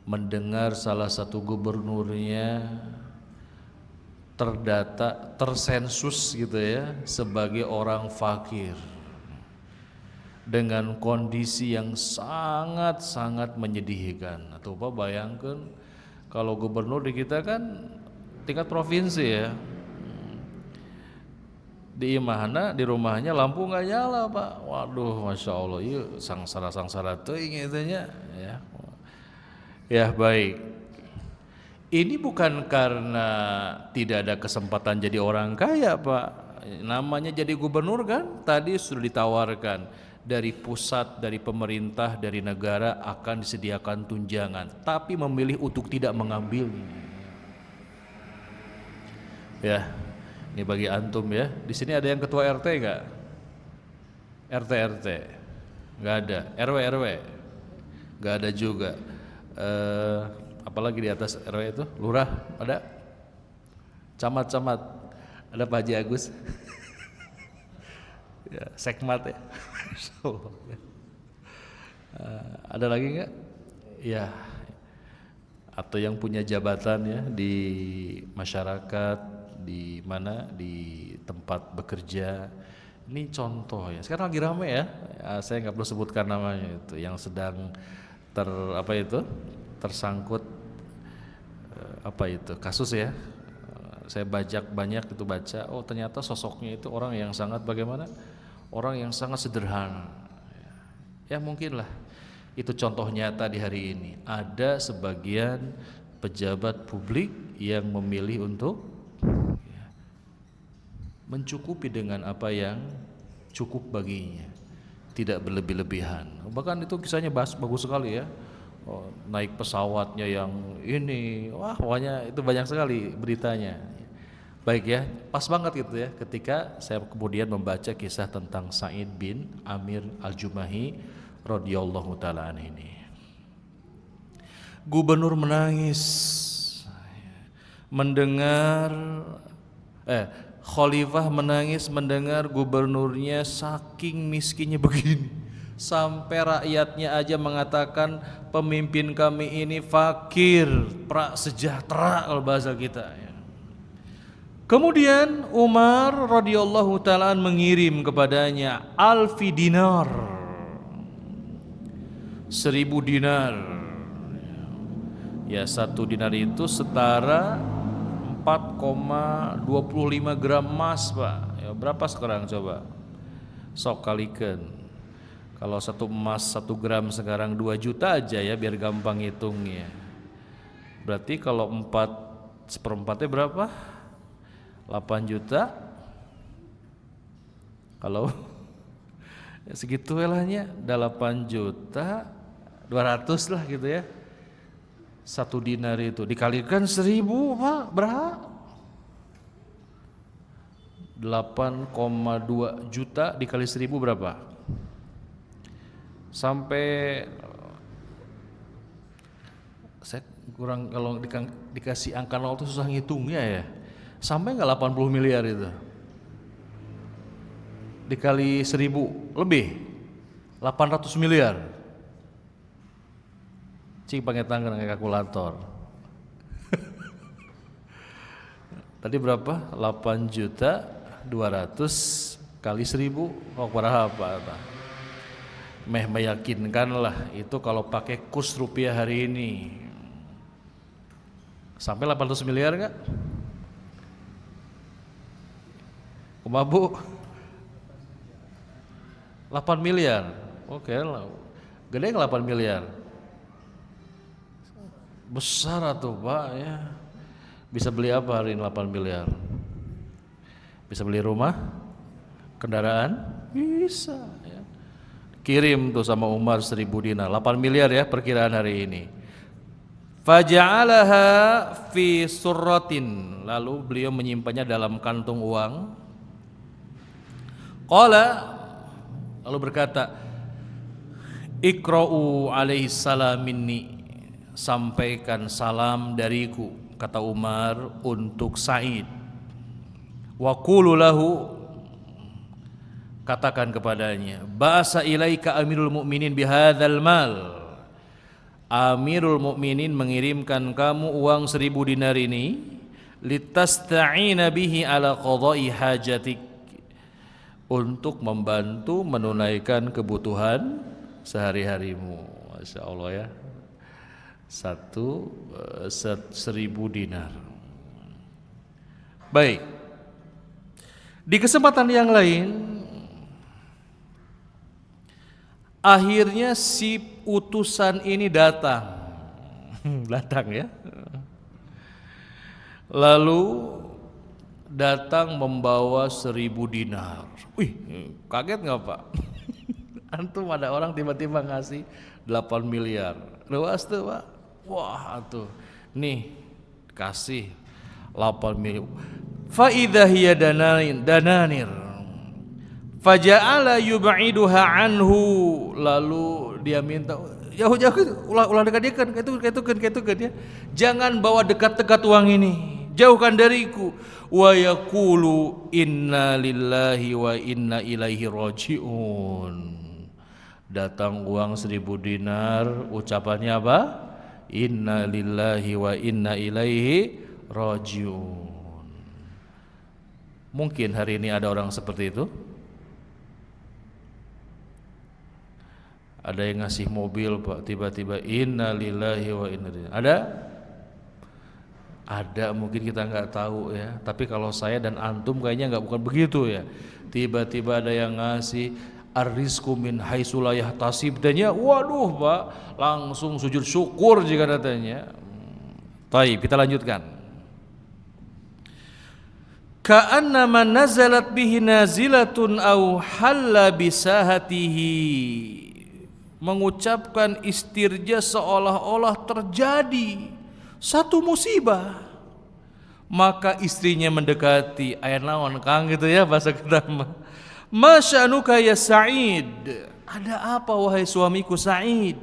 S1: mendengar salah satu gubernurnya terdata, tersensus gitu ya, sebagai orang fakir dengan kondisi yang sangat-sangat menyedihkan. Atau apa, bayangkan kalau gubernur di kita kan tingkat provinsi ya, di mana di rumahnya lampu nggak nyala Pak. Waduh, Masya Allah, iya sangsara teuing itunya ya. Ya baik, ini bukan karena tidak ada kesempatan jadi orang kaya Pak. Namanya jadi gubernur kan tadi sudah ditawarkan dari pusat, dari pemerintah, dari negara akan disediakan tunjangan, tapi memilih untuk tidak mengambilnya. Ya, ini bagi antum ya. Di sini ada yang ketua RT enggak? RT enggak ada. RW enggak ada juga. Apalagi di atas RW itu? Lurah ada? Camat ada Pak Haji Agus. Ya, sekmat ya. Ada lagi enggak? Ya. Atau yang punya jabatan ya di masyarakat, di mana, di tempat bekerja. Ini contoh ya. Sekarang lagi ramai ya. Saya nggak perlu sebutkan namanya itu, yang sedang tersangkut kasus ya. Saya banyak baca. Oh ternyata sosoknya itu orang yang sangat bagaimana? Orang yang sangat sederhana. Ya mungkinlah itu contoh nyata di hari ini. Ada sebagian pejabat publik yang memilih untuk mencukupi dengan apa yang cukup baginya, tidak berlebih-lebihan. Bahkan itu kisahnya bagus sekali ya. Naik pesawatnya yang ini, wah pokoknya itu banyak sekali beritanya. Baik ya, pas banget gitu ya ketika saya kemudian membaca kisah tentang Sa'id bin Amir al-Jumahi radhiyallahu taala anhu ini. Gubernur menangis mendengar Khalifah menangis mendengar gubernurnya saking miskinnya begini. Sampai rakyatnya aja mengatakan pemimpin kami ini fakir, prasejahtera kalau bahasa kita ya. Kemudian Umar radhiyallahu ta'ala mengirim kepadanya alfi dinar, 1000 dinar. Ya, 1 dinar itu setara 4,25 gram emas, Pak. Ya, berapa sekarang coba? Sok kalikan. Kalau 1 emas 1 gram sekarang 2 juta aja ya, biar gampang hitungnya. Berarti kalau 4/4 berapa? 8 juta. Kalau ya segitu lahnya, 8 juta 200 lah gitu ya. 1 dinar itu dikalikan 1000, Pak, berapa? 8,2 juta dikali 1000 berapa? Sampai saya kurang, kalau dikasih angka 0 itu susah ngitungnya ya. Sampai nggak 80 miliar itu? Dikali 1000 lebih 800 miliar. Cing pakai tangan pakai kalkulator. Tadi berapa? 8 juta 200 kali 1000. Oh, berapa? Meh meyakinkan lah itu kalau pakai kurs rupiah hari ini. Sampai 800 miliar enggak? Kumaha Bu? 8 miliar. Oke lah. Gede enggak 8 miliar? Besar atuh Pak ya. Bisa beli apa hari ini 8 miliar? Bisa beli rumah? Kendaraan? Bisa ya. Kirim tuh sama Umar 1000 dinar, 8 miliar ya perkiraan hari ini. Faja'alaha fi surratin, lalu beliau menyimpannya dalam kantung uang. Qala, lalu berkata, Iqra'u alaihi salam minni, sampaikan salam dariku, kata Umar untuk Sa'id. Wa qulu lahu, katakan kepadanya, ba'asa ilaika amirul mu'minin bihadzal mal. Amirul mu'minin mengirimkan kamu uang 1000 dinar ini litasta'ina bihi ala qada'i hajatik, untuk membantu menunaikan kebutuhan sehari-harimu. Masya Allah ya. 1000 dinar. Baik. Di kesempatan yang lain, akhirnya si utusan ini datang ya. Lalu datang membawa 1000 dinar. Wih, kaget nggak Pak? Antum ada orang tiba-tiba ngasih 8 miliar. Luas tuh Pak. Wah tuh, nih kasih 8 miliar. Fa idza hiya dananir. Faja'ala yub'iduha anhu, lalu dia minta jauh ulah dekat ya. Jangan bawa dekat-dekat uang ini, jauhkan dariku. Wa yaqulu inna lillahi wa inna ilaihi rajiun. Datang uang 1000 dinar, ucapannya apa? Inna lillahi wa inna ilaihi rajiun. Mungkin hari ini ada orang seperti itu. Ada yang ngasih mobil Pak, tiba-tiba inna lillahi wa inna ilaihi. Ada mungkin kita nggak tahu ya. Tapi kalau saya dan antum kayaknya bukan begitu ya. Tiba-tiba ada yang ngasih ar-rizqu min haitsu la yahtasib, dan waduh Pak, langsung sujud syukur jika datanya. Baik, kita lanjutkan. Ka'annama nazalat bihi nazilatun aw halla bisahatihi, mengucapkan istirja seolah-olah terjadi satu musibah. Maka istrinya mendekati, aya naon Kang gitu ya bahasa kita mah. Masyanuka ya Sa'id, ada apa wahai suamiku Sa'id?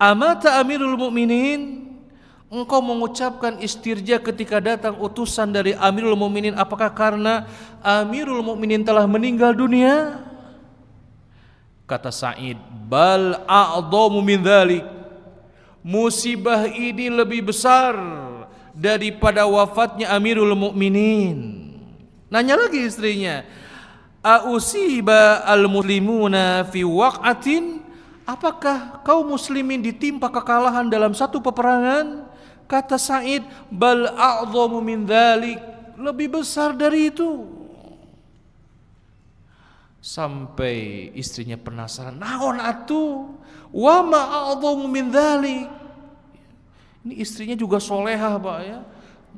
S1: Amata amirul mu'minin, engkau mengucapkan istirja ketika datang utusan dari Amirul Mukminin, apakah karena Amirul Mukminin telah meninggal dunia? Kata Sa'id, bal a'dhamu min dzalik. Musibah ini lebih besar daripada wafatnya Amirul Mukminin. Nanya lagi istrinya, ausiba al-muslimuna fi waq'atin? Apakah kaum muslimin ditimpa kekalahan dalam satu peperangan? Kata Sa'id, bal a'dhamu min dzalik, lebih besar dari itu. Sampai istrinya penasaran, naon atuh? Wa ma a'dhamu min dzalik. Ini istrinya juga solehah, Pak ya.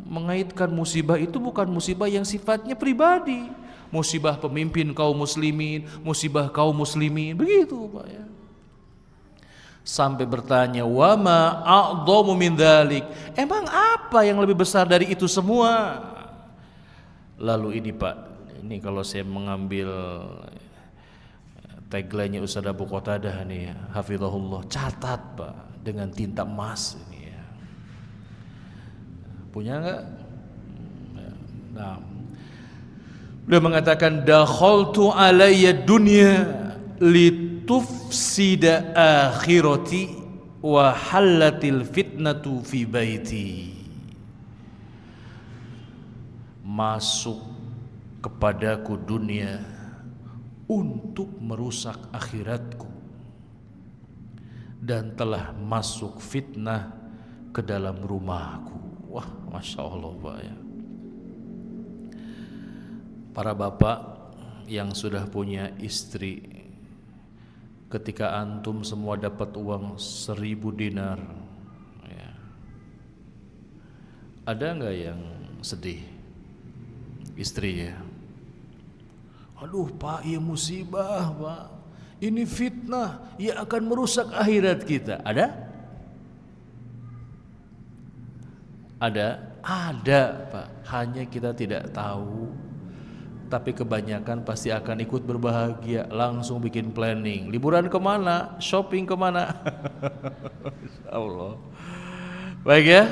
S1: Mengaitkan musibah itu bukan musibah yang sifatnya pribadi. Musibah pemimpin kaum muslimin, musibah kaum muslimin, begitu, Pak ya. Sampai bertanya, wa ma a'dhamu min dzalik, emang apa yang lebih besar dari itu semua? Lalu ini Pak, ini kalau saya mengambil tagline-nya Ustaz Abu Qatadah nih, hafizahullah, catat Pak dengan tinta emas ini ya. Punya enggak? Nah, beliau mengatakan, dakhaltu alayya dunya litufsida akhirati wa halatil fitnatu fi baiti. Masuk kepadaku dunia untuk merusak akhiratku, dan telah masuk fitnah ke dalam rumahku. Wah, Masya Allah Pak ya. Para bapak yang sudah punya istri, ketika antum semua dapat uang 1.000 dinar ya, ada nggak yang sedih istrinya? Aduh Pak, ya musibah Pak, ini fitnah yang akan merusak akhirat kita. Ada? Ada Pak, hanya kita tidak tahu. Tapi kebanyakan pasti akan ikut berbahagia, langsung bikin planning. Liburan kemana? Shopping kemana? Allah. Baik ya.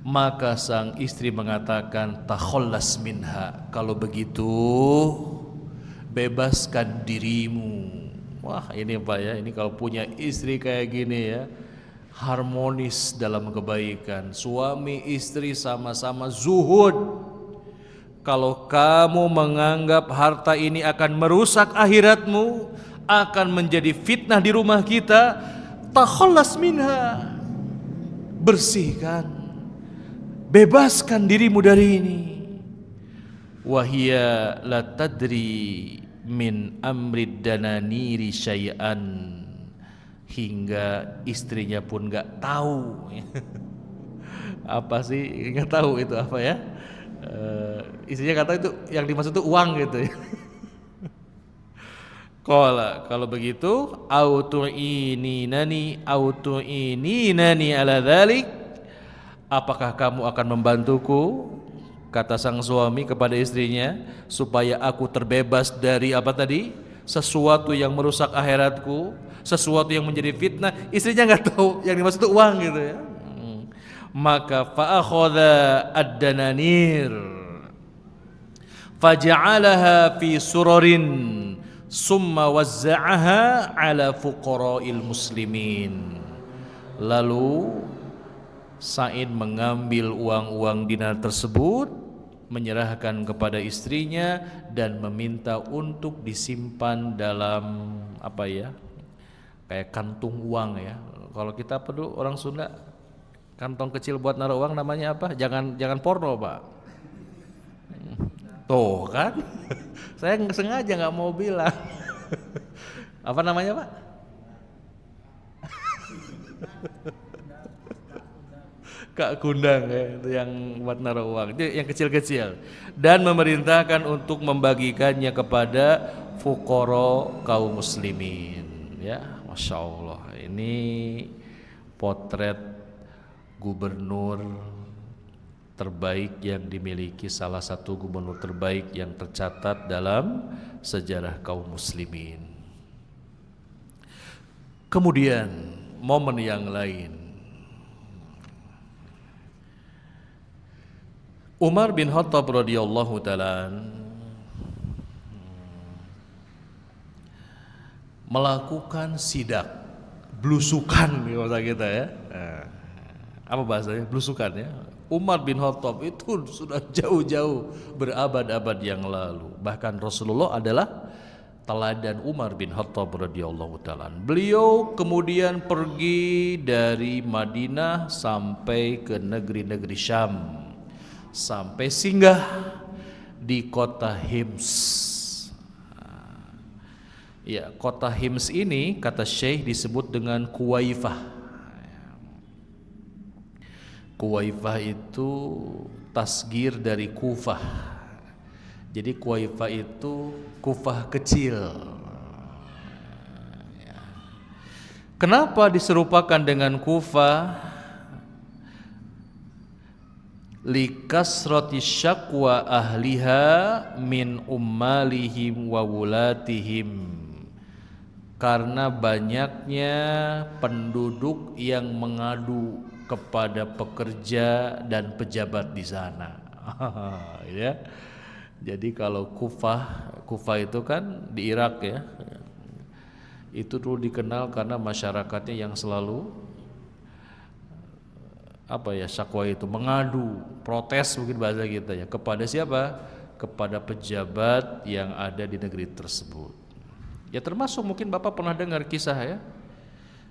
S1: Maka sang istri mengatakan, takhallas minha, kalau begitu bebaskan dirimu. Wah ini Pak ya, ini kalau punya istri kayak gini ya, harmonis dalam kebaikan. Suami istri sama-sama zuhud. Kalau kamu menganggap harta ini akan merusak akhiratmu, akan menjadi fitnah di rumah kita, takhallas minha, bersihkan, bebaskan dirimu dari ini. Wahia la tadri min amrid dananiri syai'an, hingga istrinya pun nggak tahu apa sih, nggak tahu itu apa ya. Istrinya kata itu yang dimaksud itu uang gitu ya. Kalau begitu, autu'inani ala dzalik, apakah kamu akan membantuku? Kata sang suami kepada istrinya, supaya aku terbebas dari apa tadi? Sesuatu yang merusak akhiratku, sesuatu yang menjadi fitnah. Istrinya nggak tahu yang dimaksud itu uang gitu ya. Maka fa'akhadha ad-dananir faja'alaha fi surarin summa wazza'aha ala fuqara'il muslimin. Lalu Sa'id mengambil uang-uang dinar tersebut, menyerahkan kepada istrinya dan meminta untuk disimpan dalam apa ya, kayak kantung uang ya. Kalau kita perlu orang Sunda, kantong kecil buat naruh uang namanya apa? Jangan porno Pak. Tuh kan, saya sengaja nggak mau bilang. Apa namanya Pak? Kak Kundang ya, itu yang buat naruh uang, itu yang kecil-kecil. Dan memerintahkan untuk membagikannya kepada fuqara kaum muslimin. Ya, Masya Allah, ini potret gubernur terbaik yang dimiliki, salah satu gubernur terbaik yang tercatat dalam sejarah kaum muslimin. Kemudian momen yang lain, Umar bin Khattab radhiyallahu taala melakukan sidak, blusukan bahasa kita ya. Apa bahasanya? Blusukan ya. Umar bin Khattab itu sudah jauh-jauh berabad-abad yang lalu. Bahkan Rasulullah adalah teladan Umar bin Khattab radhiyallahu taala. Beliau kemudian pergi dari Madinah sampai ke negeri-negeri Syam, sampai singgah di kota Hims. Ya, kota Hims ini kata Syekh disebut dengan Kuwaifah. Kuwaifah itu tasgir dari Kufah. Jadi Kuwaifah itu Kufah kecil. Kenapa diserupakan dengan Kufah? Likasrati syakwa ahliha min ummalihim wa wulatihim. Karena banyaknya penduduk yang mengadu kepada pekerja dan pejabat di sana. Ya. Jadi kalau Kufah itu kan di Irak ya. Itu dulu dikenal karena masyarakatnya yang selalu syakwa itu mengadu, protes mungkin bahasa kita ya, kepada siapa? Kepada pejabat yang ada di negeri tersebut. Ya termasuk mungkin Bapak pernah dengar kisah ya.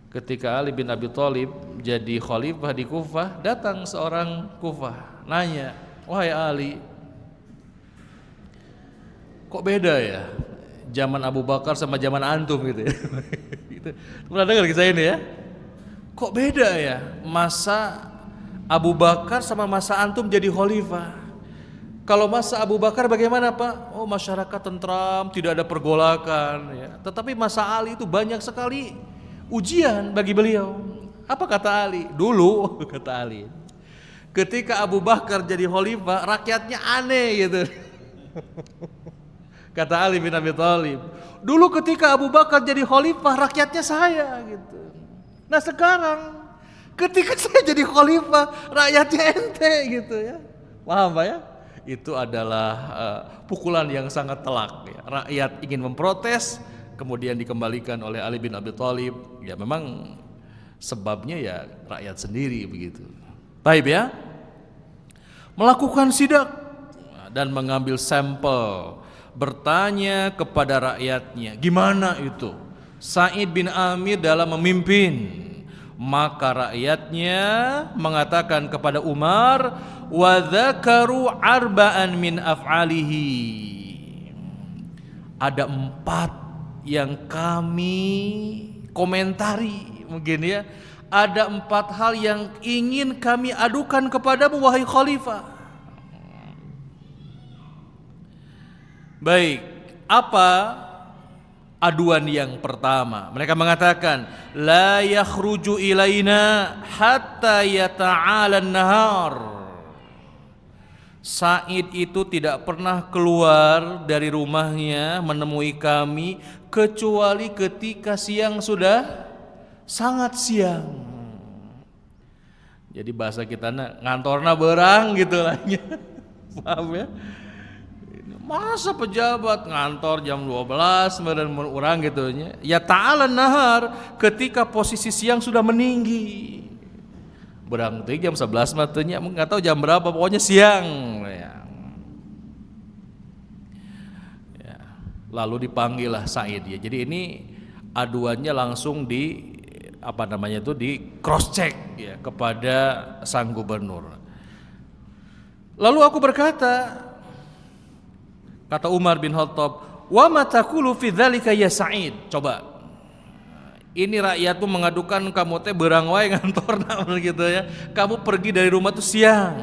S1: Ketika Ali bin Abi Thalib jadi khalifah di Kufah, datang seorang Kufah nanya, "Wahai Ali, kok beda ya zaman Abu Bakar sama zaman antum gitu ya?" Gitu. Pernah dengar kisah ini ya? Kok beda ya masa Abu Bakar sama masa antum jadi khalifah? Kalau masa Abu Bakar bagaimana Pak? Oh, masyarakat tentram, tidak ada pergolakan ya. Tetapi masa Ali itu banyak sekali ujian bagi beliau. Apa kata Ali? Dulu kata Ali, ketika Abu Bakar jadi khalifah, rakyatnya aneh gitu. Kata Ali bin Abi Thalib, dulu ketika Abu Bakar jadi khalifah, rakyatnya saya gitu. Nah sekarang ketika saya jadi khalifah, rakyatnya ente gitu ya. Paham Pak ya? Itu adalah pukulan yang sangat telak ya. Rakyat ingin memprotes, kemudian dikembalikan oleh Ali bin Abi Thalib. Ya memang sebabnya ya rakyat sendiri begitu. Taib ya. Melakukan sidak dan mengambil sampel, bertanya kepada rakyatnya, gimana itu Sa'id bin Amir dalam memimpin? Maka rakyatnya mengatakan kepada Umar, wa dzakaru arba'an min af'alihi. Ada 4 yang kami komentari mungkin ya. Ada 4 hal yang ingin kami adukan kepadamu wahai khalifah. Baik, apa aduan yang pertama? Mereka mengatakan, la yakhruju ilaina hatta yata'ala an-nahar. Sa'id itu tidak pernah keluar dari rumahnya menemui kami kecuali ketika siang sudah sangat siang. Jadi bahasa kita ngantorna berang gitu lah ya. Paham ya? Masa pejabat ngantor jam 12 dan orang gitu ya ta'ala nahar ketika posisi siang sudah meninggi. Berarti jam 11 matunya enggak tahu jam berapa, pokoknya siang ya. Ya. Lalu dipanggil lah Sa'id ya. Jadi ini aduannya langsung di di cross check ya kepada sang gubernur. Lalu aku berkata, kata Umar bin Khattab, wa ma taqulu fi dzalika ya Sa'id? Coba. Ini rakyatmu mengadukan kamu teh beurang wae ngantorna gitu ya. Kamu pergi dari rumah tuh siang.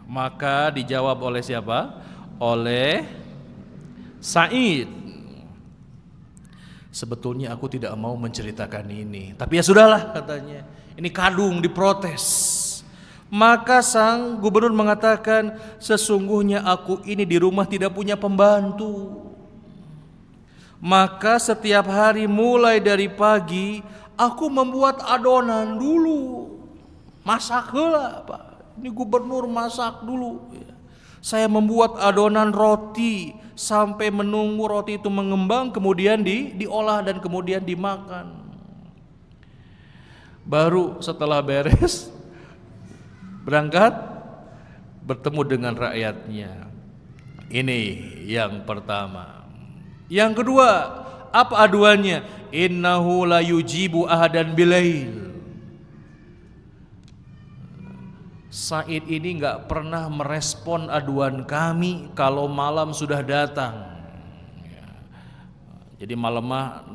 S1: Maka dijawab oleh siapa? Oleh Sa'id. Sebetulnya aku tidak mau menceritakan ini, tapi ya sudahlah katanya. Ini kadung diprotes. Maka sang gubernur mengatakan, sesungguhnya aku ini di rumah tidak punya pembantu. Maka setiap hari mulai dari pagi aku membuat adonan dulu. Masak heula, Pak. Ini gubernur masak dulu. Saya membuat adonan roti sampai menunggu roti itu mengembang, kemudian diolah dan kemudian dimakan. Baru setelah beres berangkat bertemu dengan rakyatnya. Ini yang pertama. Yang kedua, apa aduannya? Innahu la yujibu ahadan bilail. Said ini enggak pernah merespon aduan kami kalau malam sudah datang. Jadi malam mah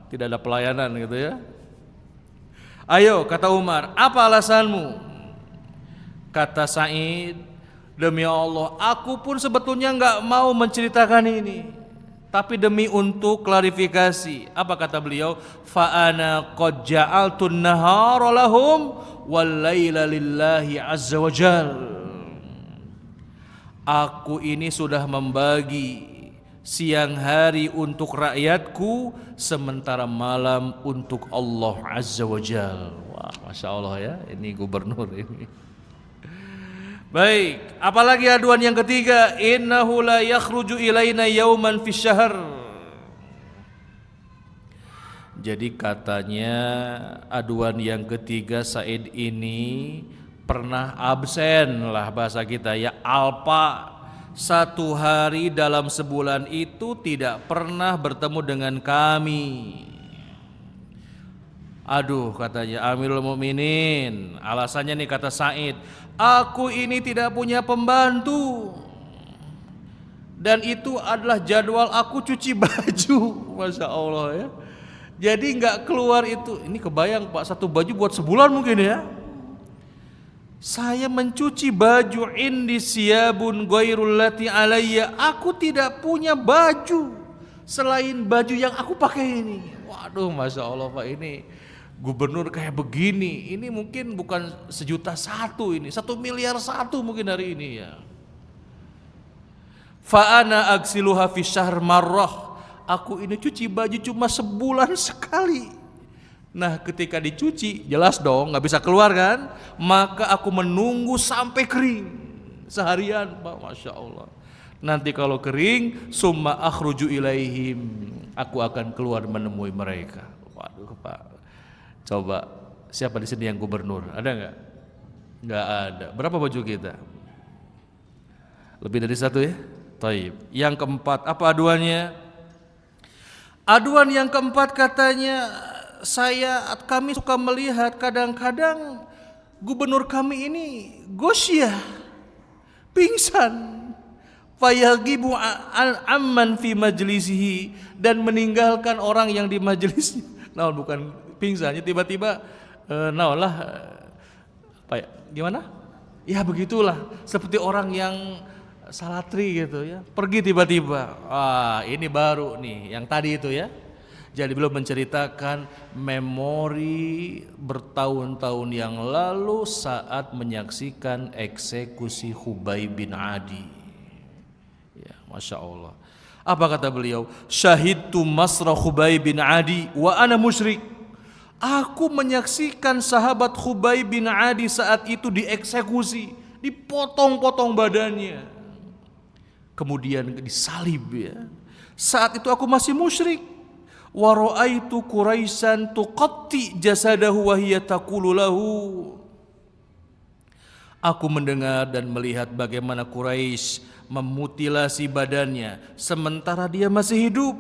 S1: tidak ada pelayanan gitu ya. Ayo, kata Umar, apa alasanmu? Kata Said, demi Allah, aku pun sebetulnya enggak mau menceritakan ini, tapi demi untuk klarifikasi. Apa kata beliau? Fa ana qad ja'altun nahara lahum wal laila lillahi azza wajal. Aku ini sudah membagi siang hari untuk rakyatku, sementara malam untuk Allah azza wajal. Wah, masya Allah ya, ini gubernur ini. Baik, apalagi aduan yang ketiga, innahu la yakhruju ilaina yauman fi syahr. Jadi katanya aduan yang ketiga, Said ini pernah absen lah bahasa kita ya, alpa. Satu hari dalam sebulan itu tidak pernah bertemu dengan kami. Aduh, katanya Amirul Mukminin, alasannya nih kata Said, aku ini tidak punya pembantu, dan itu adalah jadwal aku cuci baju. Masya Allah ya. Jadi nggak keluar itu. Ini kebayang Pak, satu baju buat sebulan mungkin ya. Saya mencuci baju, indi siyabun ghairul lati alayya. Aku tidak punya baju selain baju yang aku pakai ini. Waduh, Masya Allah Pak, ini gubernur kayak begini. Ini mungkin bukan 1.000.000 ini, 1.000.000.000 mungkin hari ini ya. Fa ana aghsiluha fi syahr marrah. Aku ini cuci baju cuma sebulan sekali. Nah, ketika dicuci, jelas dong nggak bisa keluar kan? Maka aku menunggu sampai kering seharian, Pak, Masya Allah. Nanti kalau kering, summa akhruju ilaihim, aku akan keluar menemui mereka. Waduh Pak, coba siapa di sini yang gubernur? Ada nggak? Nggak ada. Berapa baju kita? Lebih dari satu ya? Taib. Yang keempat, apa aduannya? Aduan yang keempat katanya, kami suka melihat kadang-kadang gubernur kami ini gosyah, pingsan, fayagibu amman fi majlisihi, dan meninggalkan orang yang di majelisnya. Nah, bukan pingsannya, tiba-tiba gimana? Ya begitulah, seperti orang yang salatri gitu ya, pergi tiba-tiba. Ini baru nih yang tadi itu ya. Jadi beliau menceritakan memori bertahun-tahun yang lalu saat menyaksikan eksekusi Khubayb bin Adi. Ya, Masya Allah. Apa kata beliau? Syahidtu masra Khubayb bin Adi wa ana musyrik. Aku menyaksikan sahabat Khubayb bin Adi saat itu dieksekusi, dipotong-potong badannya, kemudian disalib ya. Saat itu aku masih musyrik. Wa ra'aitu Quraisyan tuqatti jasadahu wa hiya taqulu lahu. Aku mendengar dan melihat bagaimana Quraisy memutilasi badannya sementara dia masih hidup,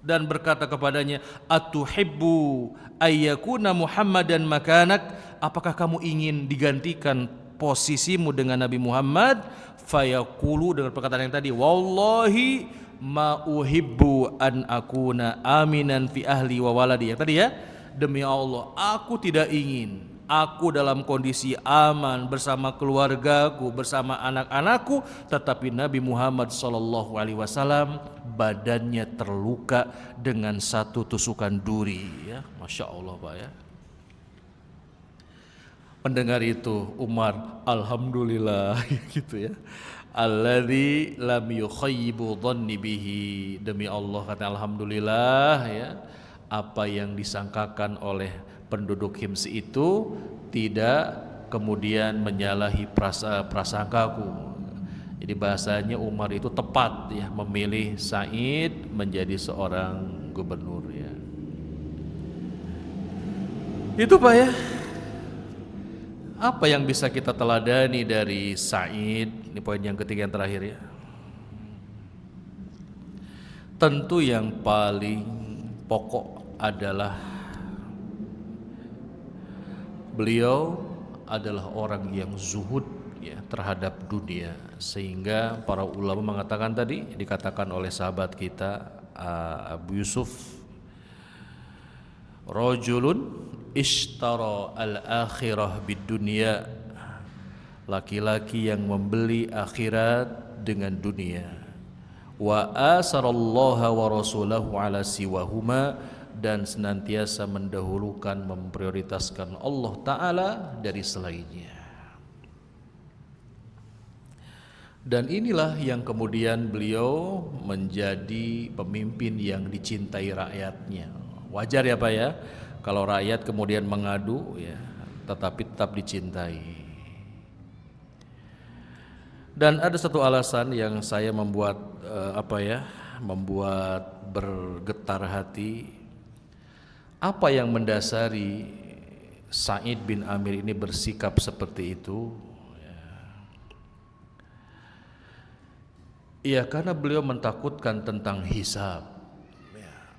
S1: dan berkata kepadanya, atuhibbu ayyakuna Muhammadan makanak, apakah kamu ingin digantikan posisimu dengan Nabi Muhammad? Fayaqulu, dengan perkataan yang tadi, wallahi ma uhibbu an akuna aminan fi ahli wa waladi, yang tadi ya, demi Allah aku tidak ingin aku dalam kondisi aman bersama keluargaku, bersama anak-anakku, tetapi Nabi Muhammad SAW badannya terluka dengan satu tusukan duri ya. Masya Allah Pak ya. Mendengar itu Umar, alhamdulillah gitu ya. Alladzi lam yukhayyibu dhanni bihi, demi Allah kata alhamdulillah ya, apa yang disangkakan oleh penduduk Hims itu tidak kemudian menyalahi prasangkaku. Jadi bahasanya Umar itu tepat ya memilih Sa'id menjadi seorang gubernur ya. Itu Pak ya. Apa yang bisa kita teladani dari Sa'id? Ini poin yang ketiga yang terakhir ya. Tentu yang paling pokok adalah beliau adalah orang yang zuhud ya terhadap dunia, sehingga para ulama mengatakan tadi, dikatakan oleh sahabat kita Abu Yusuf, rajulun ishtara al-akhirah bid-dunya, laki-laki yang membeli akhirat dengan dunia, wa asarallaha wa rasulahu ala siwahuma, dan senantiasa mendahulukan memprioritaskan Allah Ta'ala dari selainnya. Dan inilah yang kemudian beliau menjadi pemimpin yang dicintai rakyatnya. Wajar ya Pak ya, kalau rakyat kemudian mengadu ya, tetapi tetap dicintai. Dan ada satu alasan yang saya membuat membuat bergetar hati. Apa yang mendasari Sa'id bin Amir ini bersikap seperti itu? Ya, karena beliau mentakutkan tentang hisab.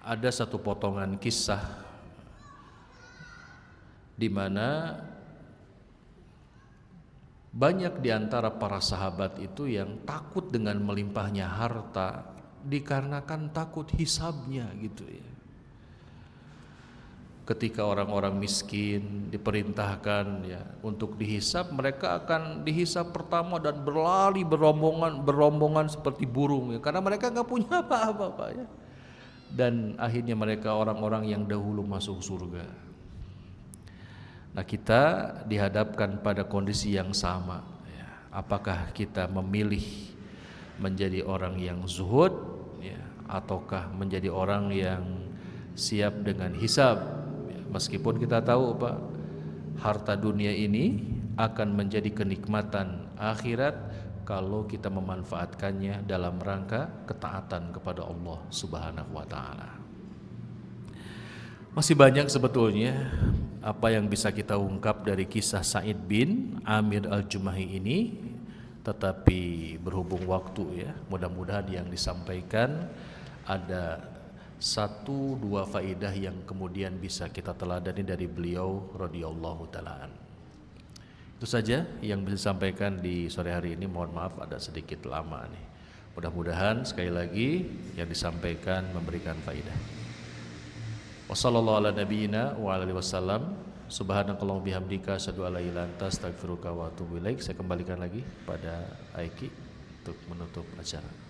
S1: Ada satu potongan kisah di mana banyak di antara para sahabat itu yang takut dengan melimpahnya harta dikarenakan takut hisabnya gitu ya. Ketika orang-orang miskin diperintahkan ya untuk dihisab, mereka akan dihisab pertama dan berlari berombongan seperti burung ya, karena mereka nggak punya apa-apa Pak ya. Dan akhirnya mereka orang-orang yang dahulu masuk surga. Nah, kita dihadapkan pada kondisi yang sama ya. Apakah kita memilih menjadi orang yang zuhud ya, ataukah menjadi orang yang siap dengan hisab? Meskipun kita tahu Pak, harta dunia ini akan menjadi kenikmatan akhirat kalau kita memanfaatkannya dalam rangka ketaatan kepada Allah Subhanahu wa Ta'ala. Masih banyak sebetulnya apa yang bisa kita ungkap dari kisah Sa'id bin Amir al-Jumahi ini, tetapi berhubung waktu ya, mudah-mudahan yang disampaikan ada 1-2 faidah yang kemudian bisa kita teladani dari beliau radhiyallahu ta'ala. Itu saja yang bisa disampaikan di sore hari ini. Mohon maaf ada sedikit lama nih. Mudah-mudahan sekali lagi yang disampaikan memberikan faidah. Wassallallahu ala nabiyyina wa alihi wasallam. Subhanakallahumma bihamdika asyhadu an la ilaha illa anta astaghfiruka wa atubu ilaik. Saya kembalikan lagi pada Aiki untuk menutup acara.